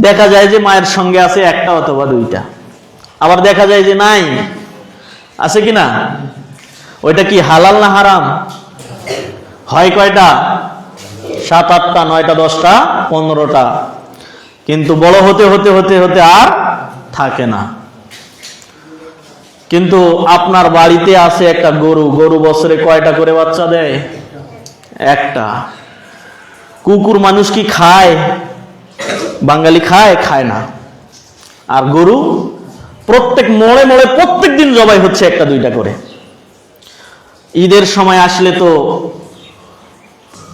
দেখা যায় যে মায়ের সঙ্গে আছে 1টা অথবা 2টা, আবার দেখা যায় যে নাই, আছে কিনা? ওইটা কি হালাল না হারাম? হয় কয়টা? 7, 8টা, 9টা, 10টা, 15টা, কিন্তু বড় হতে হতে হতে হতে আর থাকে না। কিন্তু আপনার বাড়িতে আছে একটা গরু, গরু বছরে কয়টা করে বাচ্চা দেয়? 1টা। কুকুর মানুষ কি খায়? বাঙালি খায়? খায় না। আর গরু প্রত্যেক মোড়ে মোড়ে প্রত্যেক দিন জবাই হচ্ছে 1টা 2টা করে। ঈদের সময় আসলে তো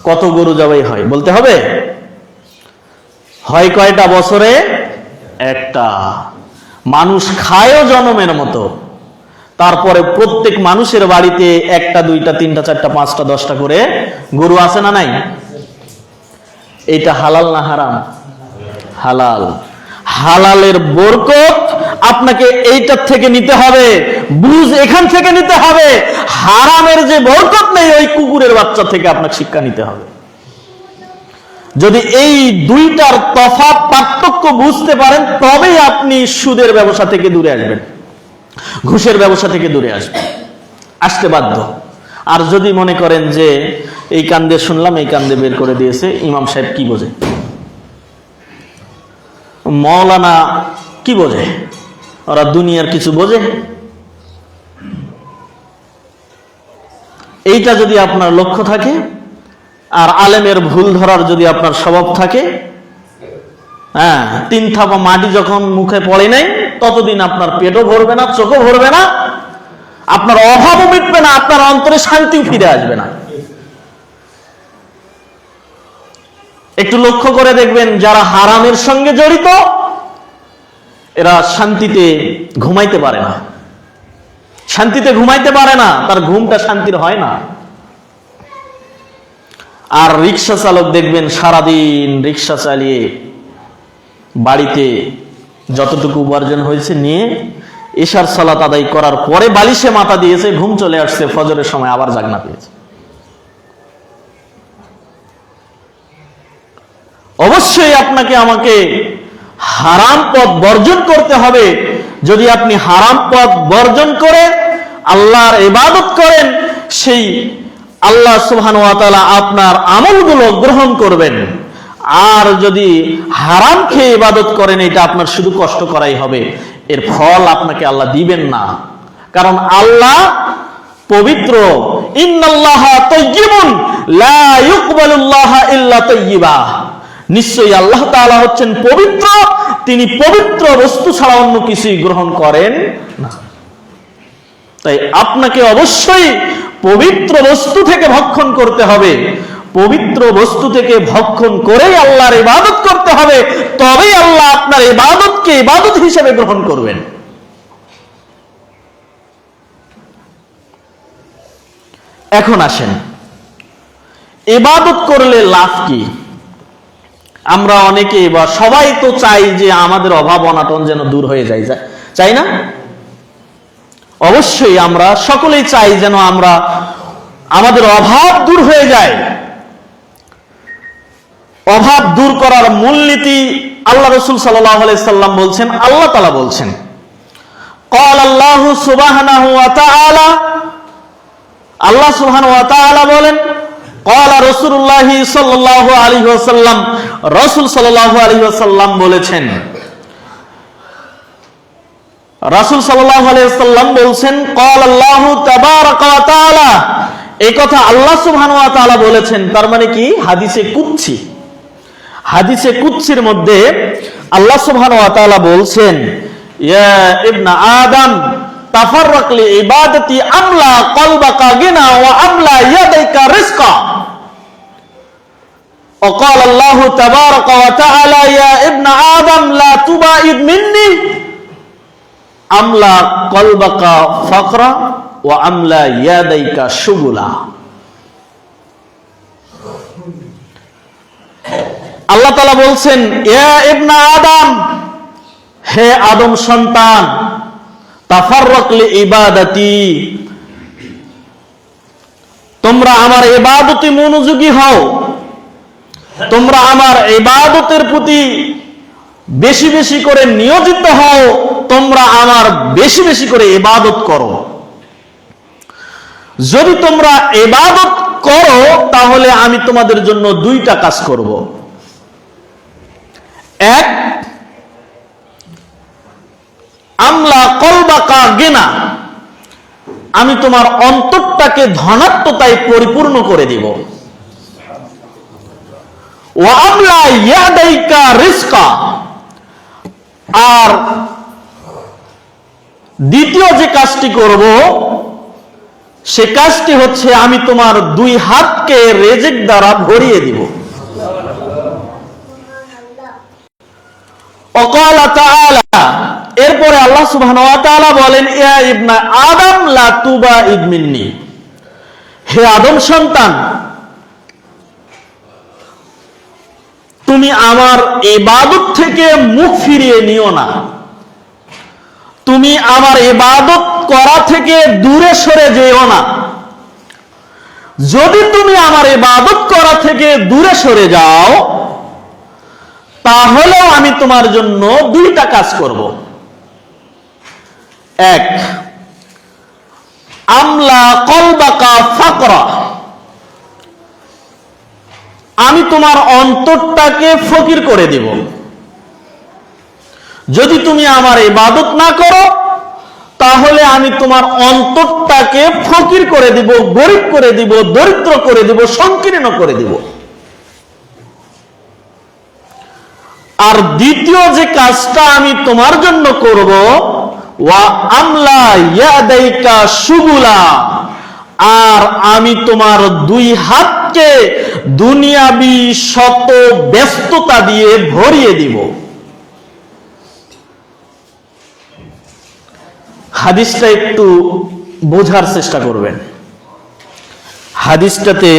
কত গরু জবাই হয় বলতে হবে? হয় কয়টা বছরে? 1টা। মানুষ খায়ও জনমের মতো, তারপরে প্রত্যেক মানুষের বাড়িতে 1টা 2টা 3টা 4টা 5টা 10টা করে গরু আছে না নাই? এটা হালাল না হারাম? হালাল। হালালের বরকত আপনাকে এইটার থেকে নিতে হবে, বুঝ এখান থেকে নিতে হবে। হারামের যে বরকত নেই, ওই কুকুরের বাচ্চা থেকে আপনাকে শিক্ষা নিতে হবে। যদি এই দুইটার তফাৎ পার্থক্য বুঝতে পারেন, তবেই আপনি সুদের ব্যবসা থেকে দূরে আসবেন, ঘুষের ব্যবসা থেকে দূরে আসতে বাধ্য। আর যদি মনে করেন যে এই কান্দে শুনলাম, এই কান্দে বের করে দিয়েছে, ইমাম সাহেব কি বোঝে, মৌলানা কি বোঝে, ওরা দুনিয়ার কিছু বোঝে, এইটা যদি আপনার লক্ষ্য থাকে, আর আলেমের ভুল ধরার যদি আপনার স্বভাব থাকে, হ্যাঁ, 3 থাপা মাটি যখন মুখে পড়ে নাই ততদিন আপনার পেটও ভরবে না, চোখও ভরবে না, আপনার অভাবও মিটবে না, আপনার অন্তরে শান্তিও ফিরে আসবে না। একটু লক্ষ্য করে দেখবেন, যারা হারামের সঙ্গে জড়িত এরা শান্তিতে ঘুমাইতে পারে না, শান্তিতে ঘুমাইতে পারে না, তার ঘুমটা শান্তির হয় না। আর রিক্সা চালক দেখবেন সারাদিন রিক্সা চালিয়ে বাড়িতে যতটুকু উপার্জন হয়েছে নিয়ে ইশার সালাত আদায় করার পরে বালিশে মাথা দিয়েছে, ঘুম চলে আসছে, ফজরের সময় আবার জাগনা পেয়েছে। অবশ্যই আপনাকে আমাকে হারাম পথ বর্জন করতে হবে। যদি আপনি হারাম পথ বর্জন করে আল্লাহর ইবাদত করেন, সেই আল্লাহ সুবহানাহু ওয়া তাআলা আপনার আমলগুলো গ্রহণ করবেন। আর যদি হারাম খেয়ে ইবাদত করেন, এটা আপনার শুধু কষ্ট করাই হবে, এর ফল আপনাকে আল্লাহ দিবেন না। কারণ আল্লাহ পবিত্র। ইন্নাল্লাহা তাইয়্যিবুন লা ইউকবালুল্লাহা ইল্লা তাইয়্যিবা, নিশ্চয়ই আল্লাহ তাআলা হচ্ছেন পবিত্র, তিনি পবিত্র বস্তু ছাড়া অন্য কিছুই গ্রহণ করেন না। তাই আপনাকে অবশ্যই পবিত্র বস্তু থেকে ভক্ষণ করতে হবে, পবিত্র বস্তু থেকে ভক্ষণ করেই আল্লাহর ইবাদত করতে হবে, তবেই আল্লাহ আপনার ইবাদতকে ইবাদত হিসেবে গ্রহণ করবেন। এখন আসেন, ইবাদত করলে লাভ কি? আমরা অনেকে বা সবাই তো চাই যে আমাদের অভাব অনাটন যেন দূর হয়ে যায়, চাই না? অবশ্যই আমরা সকলেই চাই যেন আমাদের অভাব দূর হয়ে যায়। অভাব দূর করার মূলনীতি আল্লাহ রাসূল সাল্লাল্লাহু আলাইহি সাল্লাম বলছেন, আল্লাহ তাআলা বলছেন, ক্বাল আল্লাহু সুবহানাহু ওয়া তাআলা, আল্লাহ সুবহানাহু ওয়া তাআলা বলেন, ক্বালা রাসূলুল্লাহ সাল্লাল্লাহু আলাইহি ওয়াসাল্লাম, রাসূল সাল্লাল্লাহু আলাইহি ওয়াসাল্লাম বলেছেন, রাসূল সাল্লাল্লাহু আলাইহি ওয়াসাল্লাম বলছেন, ক্বাল আল্লাহু তাবারাকা ওয়া তাআলা, এই কথা আল্লাহ সুবহানাহু ওয়া তাআলা বলেছেন। তার মানে কি? হাদিসে কুদসি, হাদিসে কুদসির মধ্যে আল্লাহ সুবহানাহু ওয়া তাআলা বলছেন, ইয়া ইবনা আদম তাফাররাক লি ইবাদাতি আমলা কলবাকা গিনা ওয়া আমলা ইয়াদাইকা রিজকা। وقال الله تبارك وتعالى يا ابن آدم لا تبعد مني আমলা কলবাকা ফাকরা ওয়া আমলা ইয়াদাইকা শুগুলা। আল্লাহ তাআলা বলছেন, ইয়া ইবনা আদম, হে আদম সন্তান, তাফাররাক লি ইবাদাতি, তোমরা আমার ইবাদতে মনোযোগী হও, তোমরা আমার ইবাদতের প্রতি বেশি বেশি করে নিয়োজিত হও, তোমরা আমার বেশি বেশি করে ইবাদত করো। যদি তোমরা ইবাদত করো তাহলে আমি তোমাদের জন্য দুইটা কাজ করব। এক, আমলা কলবাকা গিনা, আমি তোমার অন্তরটাকে ধনাত্মতায় পরিপূর্ণ করে দিব। ওয়া আমলা ইয়াদাইকা রিজকা, আর দ্বিতীয় যে কাজটি করব সে কাজটি হচ্ছে আমি তোমার দুই হাতকে রিজিক দ্বারা ভরিয়ে দিব। ওয়াকালা তাআলা, এরপরে আল্লাহ সুবহানাহু ওয়া তাআলা বলেন, ইয়া ইবনা আদম লা তুবাইদ মিন্নি, হে আদম সন্তান, তুমি আমার ইবাদত থেকে মুখ ফিরিয়ে নিও না, তুমি আমার ইবাদত করা থেকে দূরে সরে যেও না। যদি তুমি আমার ইবাদত করা থেকে দূরে সরে যাও তাহলেও আমি তোমার জন্য দুইটা কাজ করব। এক, আমলা কলবাকা ফাকরা, আমি তোমার অন্তরটাকে ফকির করে দিব। যদি তুমি আমার ইবাদত না করো তাহলে আমি তোমার অন্তরটাকে ফকির করে দিব, গরিব করে দিব, দরিদ্র করে দিব, সংকীর্ণ করে দিব। আর দ্বিতীয় যে কাজটা আমি তোমার জন্য করব, ওয়া আমলা ইয়াদাইকা শুগুলা, আর আমি তোমার দুই হাতকে দুনিয়াবি শত ব্যস্ততা দিয়ে ভরিয়ে দিব। হাদিসটা একটু বোঝার চেষ্টা করবেন। হাদিসটাতে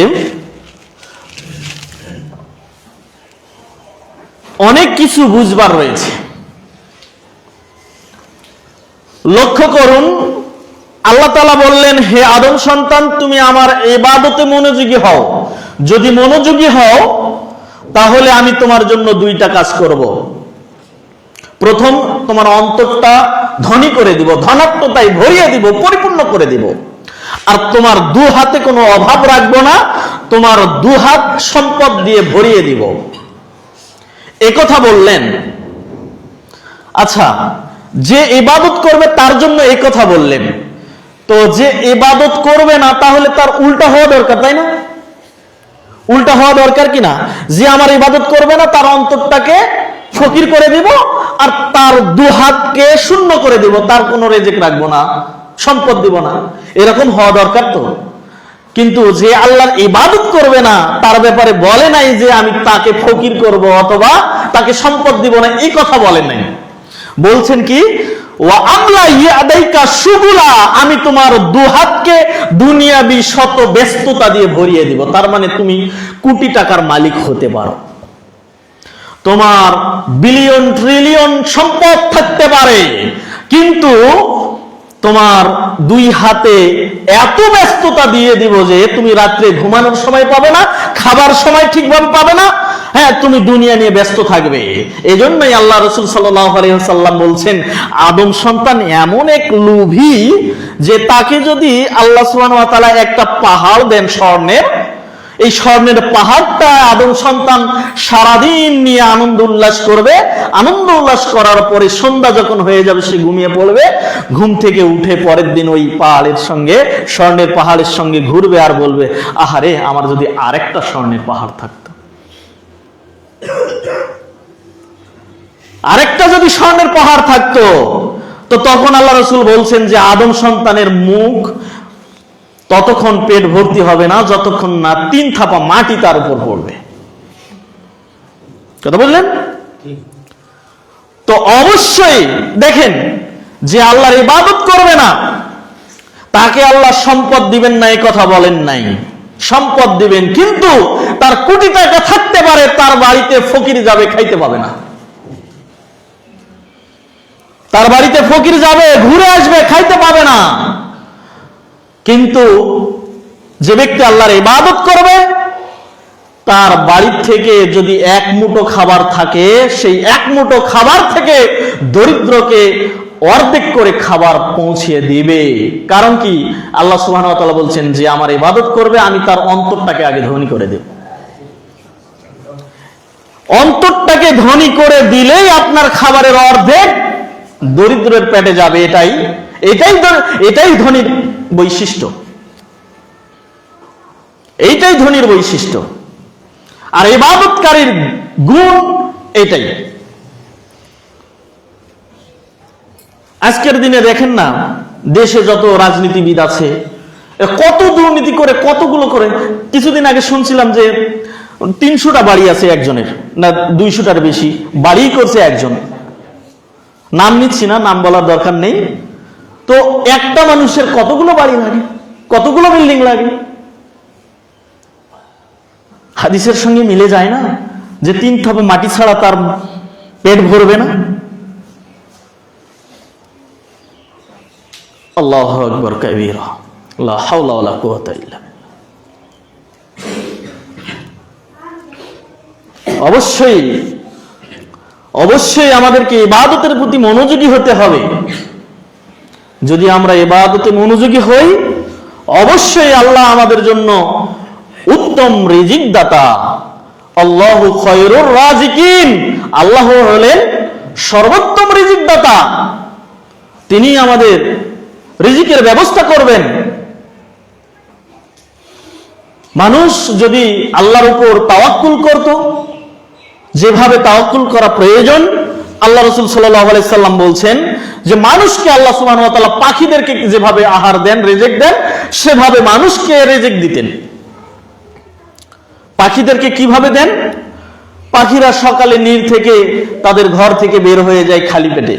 অনেক কিছু বুঝবার রয়েছে। লক্ষ্য করুন, আল্লাহ তাআলা বললেন, হে আদম সন্তান, তুমি আমার ইবাদতে মনোযোগী হও। যদি মনোযোগী হও তাহলে আমি তোমার জন্য দুইটা কাজ করব। প্রথম, তোমার অন্তরটা ধনী করে দিব, ধনাত্মতায় ভরিয়ে দিব, পরিপূর্ণ করে দিব। আর তোমার দু হাতে কোনো অভাব রাখবো না, তোমার দু হাত সম্পদ দিয়ে ভরিয়ে দিব। একথা বললেন। আচ্ছা, যে ইবাদত করবে তার জন্য এই কথা বললেন, তো যে ইবাদত করবে না তাহলে তার উল্টা হওয়া দরকার, তাই না? উল্টা হওয়া দরকার কিনা? যে আমার ইবাদত করবে না তার অন্তরটাকে ফকির করে দিব আর তার দুহাতকে শূন্য করে দিব, তার কোনো রেজেক রাখবো না, সম্পদ দিব না, এরকম হওয়া দরকার তো। কিন্তু যে আল্লাহর ইবাদত করবে না তার ব্যাপারে বলে নাই যে আমি তাকে ফকির করব অথবা তাকে সম্পদ দিব না, এই কথা বলেন নাই। বলছেন কি, ওয়া আমলা ইয়াদাইকা শুগুলা, আমি তোমার দুহাতকে দুনিয়াবি শত ব্যস্ততা দিয়ে ভরিয়ে দিব। তার মানে তুমি কোটি টাকার মালিক হতে পারো, তোমার বিলিয়ন ট্রিলিয়ন সম্পদ থাকতে পারে, কিন্তু তোমার দুই হাতে এত ব্যস্ততা দিয়ে দিব যে তুমি রাত্রে ঘুমানোর সময় পাবে না, খাবার সময় ঠিকভাবে পাবে না, হ্যাঁ তুমি দুনিয়া নিয়ে ব্যস্ত থাকবে। এই জন্যই আল্লাহ রাসূল সাল্লাল্লাহু আলাইহি ওয়াসাল্লাম বলছেন, আদম সন্তান এমন এক লোভী যে তাকে যদি আল্লাহ সুবহানাহু ওয়া তাআলা একটা পাহাড় দেন স্বর্ণের, এই স্বর্ণের পাহাড়টা আদম সন্তান সারাদিন নিয়ে আনন্দ উল্লাস করবে। আনন্দ উল্লাস করার পরে সন্ধ্যা যখন হয়ে যাবে সে ঘুমিয়ে পড়বে, ঘুম থেকে উঠে পরের দিন ওই পাহাড়ের সঙ্গে, স্বর্ণের পাহাড়ের সঙ্গে ঘুরবে আর বলবে, আহারে আমার যদি আরেকটা স্বর্ণের পাহাড় থাকতো, আরেকটা যদি স্বর্ণের পাহাড় থাকতো। তো তখন আল্লাহ রাসূল বলছেন যে আদম সন্তানের মুখ ততক্ষণ পেট ভর্তি হবে না যতক্ষণ না 3 থাপা মাটি তার উপর পড়বে। কথা বললেন? তো অবশ্যই দেখেন, যে আল্লাহর ইবাদত করবে না তাকে আল্লাহ সম্পদ দিবেন না এই কথা বলেন নাই, সম্পদ দিবেন, কিন্তু তার কোটি টাকা থাকতে পারে, তার বাড়িতে ফকির যাবে, খাইতে পাবে না। তার বাড়িতে ফকির যাবে, ঘুরে আসবে, খাইতে পাবে না। কিন্তু যে ব্যক্তি আল্লাহর ইবাদত করবে তার বাড়ির থেকে যদি এক মুঠো খাবার থাকে, সেই এক মুঠো খাবার থেকে দরিদ্রকে অর্ধেক করে খাবার পৌঁছিয়ে দিবে। কারণ কি, আল্লাহ সুবহানাহু ওয়া তাআলা বলছেন যে আমার ইবাদত করবে আমি তার অন্তরটাকে আগে ধনী করে দেব। অন্তরটাকে ধনী করে দিলেই আপনার খাবারের অর্ধেক দরিদ্রের পেটে যাবে। এটাই ধনীর বৈশিষ্ট্য, এইটাই ধনীর বৈশিষ্ট্য। আর ইবাদতকারীর গুণ এটাই। আজকের দিনে দেখেন না, দেশে যত রাজনীতিবিদ আছে কত দুর্নীতি করে, কতগুলো করে। কিছুদিন আগে শুনছিলাম যে 300টা বাড়ি আছে একজনের, না 200টার বেশি বাড়ি করছে একজন, নাম নিচ্ছি না, নাম বলার দরকার নেই। তো একটা মানুষের কতগুলো বাড়ি লাগে, কতগুলো বিল্ডিং লাগে। হাদিসের সঙ্গে মিলে যায় না যে 3 থাপা মাটি ছাড়া তার পেট ভরবে না। আল্লাহু আকবার কাবীরা, লা হাওলা ওয়ালা কুওয়াতা ইল্লা বিল্লাহ। অবশ্যই আমাদেরকে ইবাদতের প্রতি মনোযোগী হতে হবে। যদি আমরা ইবাদতে মনোযোগী হই, অবশ্যই আল্লাহ আমাদের জন্য উত্তম রিজিক দাতা। আল্লাহু খায়রুর রাজিকিন, আল্লাহ হলেন সর্বোত্তম রিজিক দাতা। তিনি আমাদের রিজিকের ব্যবস্থা করবেন। মানুষ যদি আল্লাহর উপর তাওয়াক্কুল করত, যেভাবে তাওয়াক্কুল করা প্রয়োজন, আল্লাহ রাসূল সাল্লাল্লাহু আলাইহি সাল্লাম বলছেন যে মানুষকে আল্লাহ সুবহানাহু ওয়া তাআলা পাখিদেরকে যেভাবে আহার দেন, রিজিক দেন, সেভাবে মানুষকে রিজিক দিতেন। পাখিদেরকে কিভাবে দেন? পাখিরা সকালে নীড় থেকে তাদের ঘর থেকে বের হয়ে যায় খালি পেটে,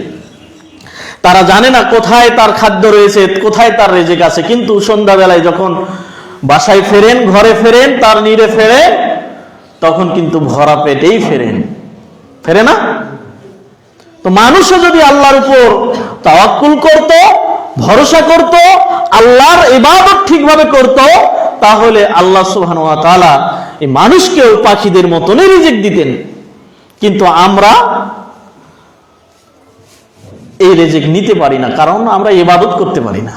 তারা জানে না কোথায় তার খাদ্য রয়েছে, কোথায় তার রিজিক আছে। কিন্তু সন্ধ্যাবেলায় যখন বাসায় ফেরেন, ঘরে ফেরেন, তার নীড়ে ফেরেন, তখন কিন্তু ভরা পেটেই ফেরে না? তো মানুষও যদি আল্লাহর উপর তাওয়াক্কুল করত, ভরসা করত, আল্লাহর ইবাদত ঠিকভাবে করত, তাহলে আল্লাহ সুবহানাহু ওয়া তাআলা এই মানুষকেও পাখিদের মতনই রিজিক দিতেন। কিন্তু আমরা এই রিজিক নিতে পারি না, কারণ আমরা ইবাদত করতে পারি না।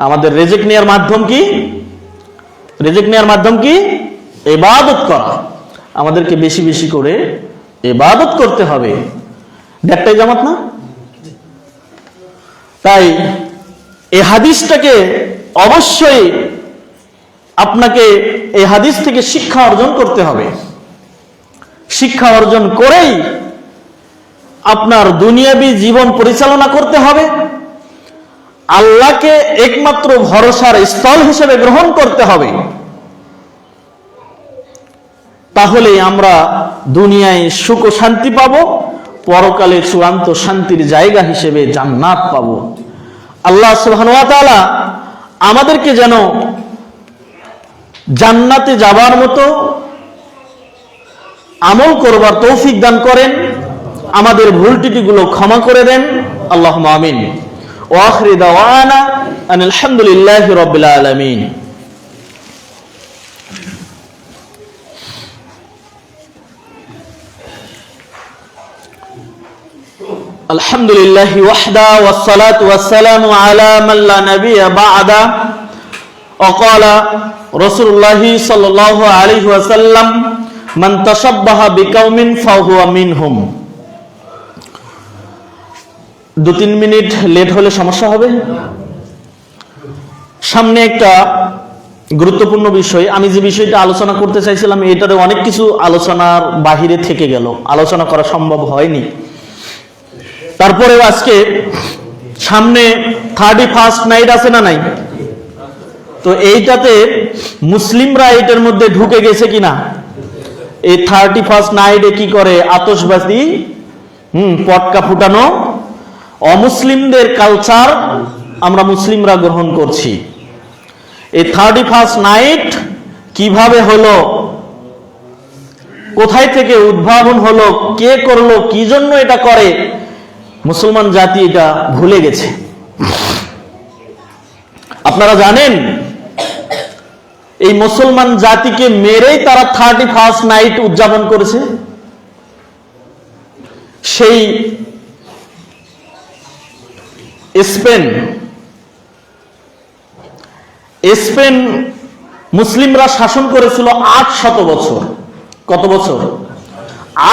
আমাদের রিজিক নেওয়ার মাধ্যম কি? রিজিক নেওয়ার মাধ্যম কি? ইবাদত করা। আমাদেরকে বেশি বেশি করে ইবাদত করতে হবে। দেড়টাই জামাত না? তাই এই হাদিসটাকে অবশ্যই আপনাকে এই হাদিস থেকে শিক্ষা অর্জন করতে হবে। শিক্ষা অর্জন করেই আপনার দুনিয়াবী জীবন পরিচালনা করতে হবে, আল্লাহকে একমাত্র ভরসার স্থল হিসেবে গ্রহণ করতে হবে। তাহলে আমরা দুনিয়ায় সুখ ও শান্তি পাবো, পরকালে চূড়ান্ত শান্তির জায়গা হিসেবে জান্নাত পাবো। আল্লাহ সুবহানাহু ওয়া তাআলা আমাদেরকে যেন জান্নাতে যাবার মতো আমল করবার তৌফিক দান করেন, আমাদের ভুল ত্রুটিগুলো ক্ষমা করে দেন। আল্লাহুম্মা আমিন। ওয়া আখিরু দাওয়ানা আনিল হামদুলিল্লাহি রাব্বিল আলামিন। আলহামদুলিল্লাহি ওয়াহদা ওয়াসসালাতু ওয়াসসালামু আলা মান লা নাবিয়্যা বা'দা। وقال رسول الله صلى الله عليه وسلم من تشبه بقوم فهو منهم। 2-3 মিনিট লেট হলে সমস্যা হবে। সামনে একটা গুরুত্বপূর্ণ বিষয়, আমি যে বিষয়টা আলোচনা করতে চাইছিলাম এটারে অনেক কিছু আলোচনার বাহিরে থেকে গেল, আলোচনা করা সম্ভব হয়নি। তারপরেও আজকে সামনে 31st নাইট আছে না নাই? তো এইটাতে মুসলিমরা এটার মধ্যে ঢুকে গেছে কিনা, এই 31st নাইটে কি করে আতশবাজি, পটকা ফুটানো, অমুসলিমদের কালচার আমরা মুসলিমরা গ্রহণ করছি। এই 31st নাইট কিভাবে হলো, কোথায় থেকে উদ্ভাবন হলো, কে করলো, কি জন্য এটা করে, মুসলমান জাতি এটা ভুলে গেছে। আপনারা জানেন এই মুসলমান জাতিকে মেরেই তারা 31st নাইট উদযাপন করেছে। সেই স্পেন মুসলিমরা শাসন করেছিল 800 বছর। কত বছর?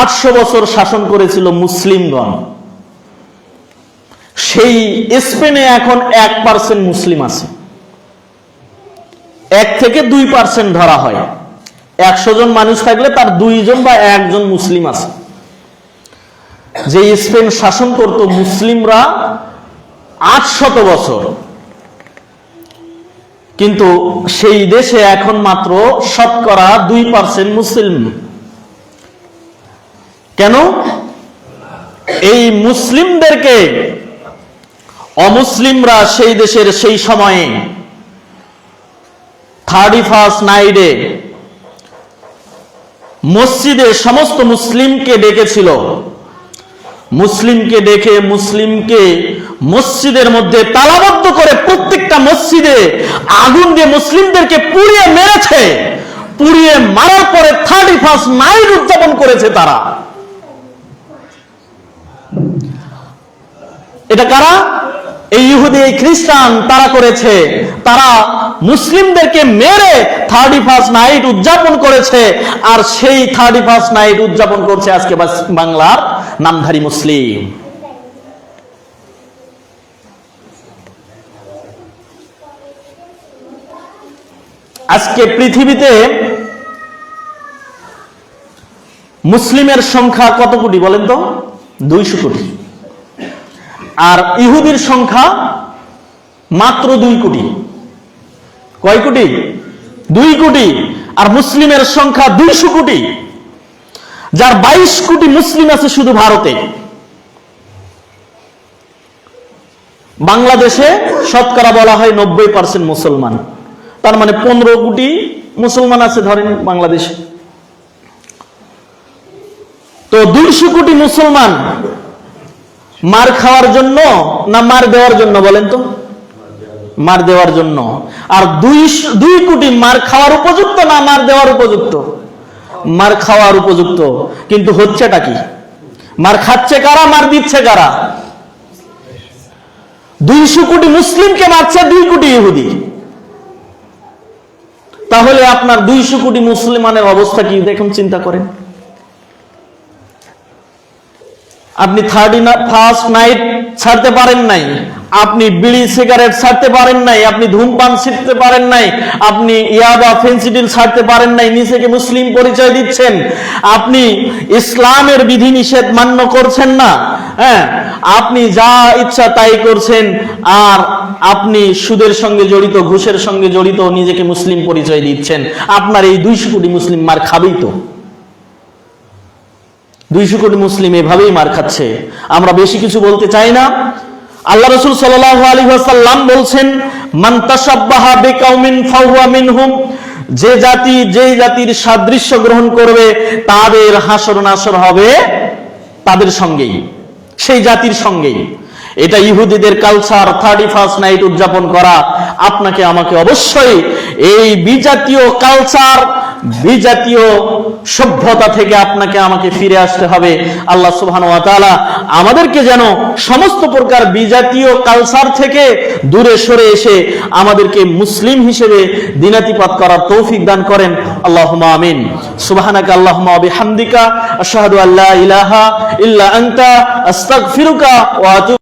800 বছর শাসন করেছিল মুসলিমগণ। সেই স্পেনে এখন 1% মুসলিম আছে, 1 থেকে 2% ধরা হয়। 100 জন মানুষ থাকলে তার 2 জন বা 1 জন মুসলিম আছে। যে স্পেন শাসন করত মুসলিমরা 800 বছর, কিন্তু সেই দেশে এখন মাত্র শতকরা 2% মুসলিম। কেন? এই মুসলিমদেরকে অমুসলিমরা সেই দেশের সেই সময়ে 31st নাইটে মসজিদে সমস্ত মুসলিমকে ডেকেছিল। মুসলিমকে ডেকে মুসলিমকে মসজিদের মধ্যে তালাবদ্ধ করে প্রত্যেকটা মসজিদে আগুন দিয়ে মুসলিমদেরকে পুড়িয়ে মেরেছে। পুড়িয়ে মারার পরে 31st নাইট উদযাপন করেছে তারা। এটা কারা? এই ইহুদি, এই খ্রিস্টান, তারা করেছে। তারা মুসলিমদেরকে মেরে 31st নাইট উদযাপন করেছে। আর সেই 31st নাইট উদযাপন করছে আজকে বাংলার নামধারী মুসলিম। আজকে পৃথিবীতে মুসলিমের সংখ্যা কত কোটি বলেন তো? 200 কোটি। আর ইহুদির সংখ্যা মাত্র 2 কোটি। কয় কোটি? 2 কোটি। আর মুসলিমের সংখ্যা 200 কোটি, যার 22 কোটি মুসলিম আছে শুধু ভারতে। বাংলাদেশে শতকরা বলা হয় 90% মুসলমান, তার মানে 15 কোটি মুসলমান আছে ধরেন বাংলাদেশে। তো 200 কোটি মুসলমান মার খাওয়ার জন্য না মার দেওয়ার জন্য বলেন তো? মার দেওয়ার জন্য। আর 2 কোটি মার খাওয়ার উপযুক্ত না মার দেওয়ার উপযুক্ত? মার খাওয়ার উপযুক্ত। কিন্তু হচ্ছেটা কি? মার খাচ্ছে কারা, মার দিচ্ছে কারা? 200 কোটি মুসলিমকে মারছে 2 কোটি ইহুদি। তাহলে আপনার 200 কোটি মুসলমানের অবস্থা কি দেখুন, চিন্তা করেন। আপনি 31st নাইট ছাড়তে পারেন নাই, আপনি বিড়ি সিগারেট ছাড়তে পারেন নাই, আপনি ধূমপান ছিঁড়তে পারেন নাই, আপনি ইয়াবা ফেন্সিডিল ছাড়তে পারেন নাই, নিজেকে মুসলিম পরিচয় দিচ্ছেন, আপনি ইসলামের বিধি নিষেধ মান্য করছেন না, হ্যাঁ, আপনি যা ইচ্ছা তাই করছেন, আর আপনি সুদের সঙ্গে জড়িত, ঘুষের সঙ্গে জড়িত, নিজেকে মুসলিম পরিচয় দিচ্ছেন, আপনার এই 200 কোটি মুসলিম মার খাবেই তো। 200 কোটি মুসলিম এভাবেই মার খাচ্ছে। আমরা বেশি কিছু বলতে চাই না। আল্লাহ রাসূল সাল্লাল্লাহু আলাইহি ওয়াসাল্লাম বলছেন, মান তাশাব্বাহা বিকাউমিন ফাহুয়া মিনহুম, যে জাতির সাদৃশ্য গ্রহণ করবে তাদের হাসর নাসর হবে তাদের সঙ্গেই, সেই জাতির সঙ্গেই। এটা ইহুদিদের কালচার, 31st নাইট উদযাপন করা। আপনাকে আমাকে অবশ্যই এই বিজাতীয় কালচার, বিজাতীয় সভ্যতা থেকে আপনাকে আমাকে ফিরে আসতে হবে। আল্লাহ সুবহানাহু ওয়া তাআলা আমাদেরকে যেন সমস্ত প্রকার বিজাতীয় কালচার থেকে দূরে সরে এসে আমাদেরকে মুসলিম হিসেবে দিনাতিপাত করার তৌফিক দান করেন। আল্লাহুম্মা আমিন। সুবহানাকা আল্লাহুম্মা ওয়া বিহামদিকা আশহাদু আল্লা ইলাহা ইল্লা আনতা আস্তাগফিরুকা ওয়া আতুবু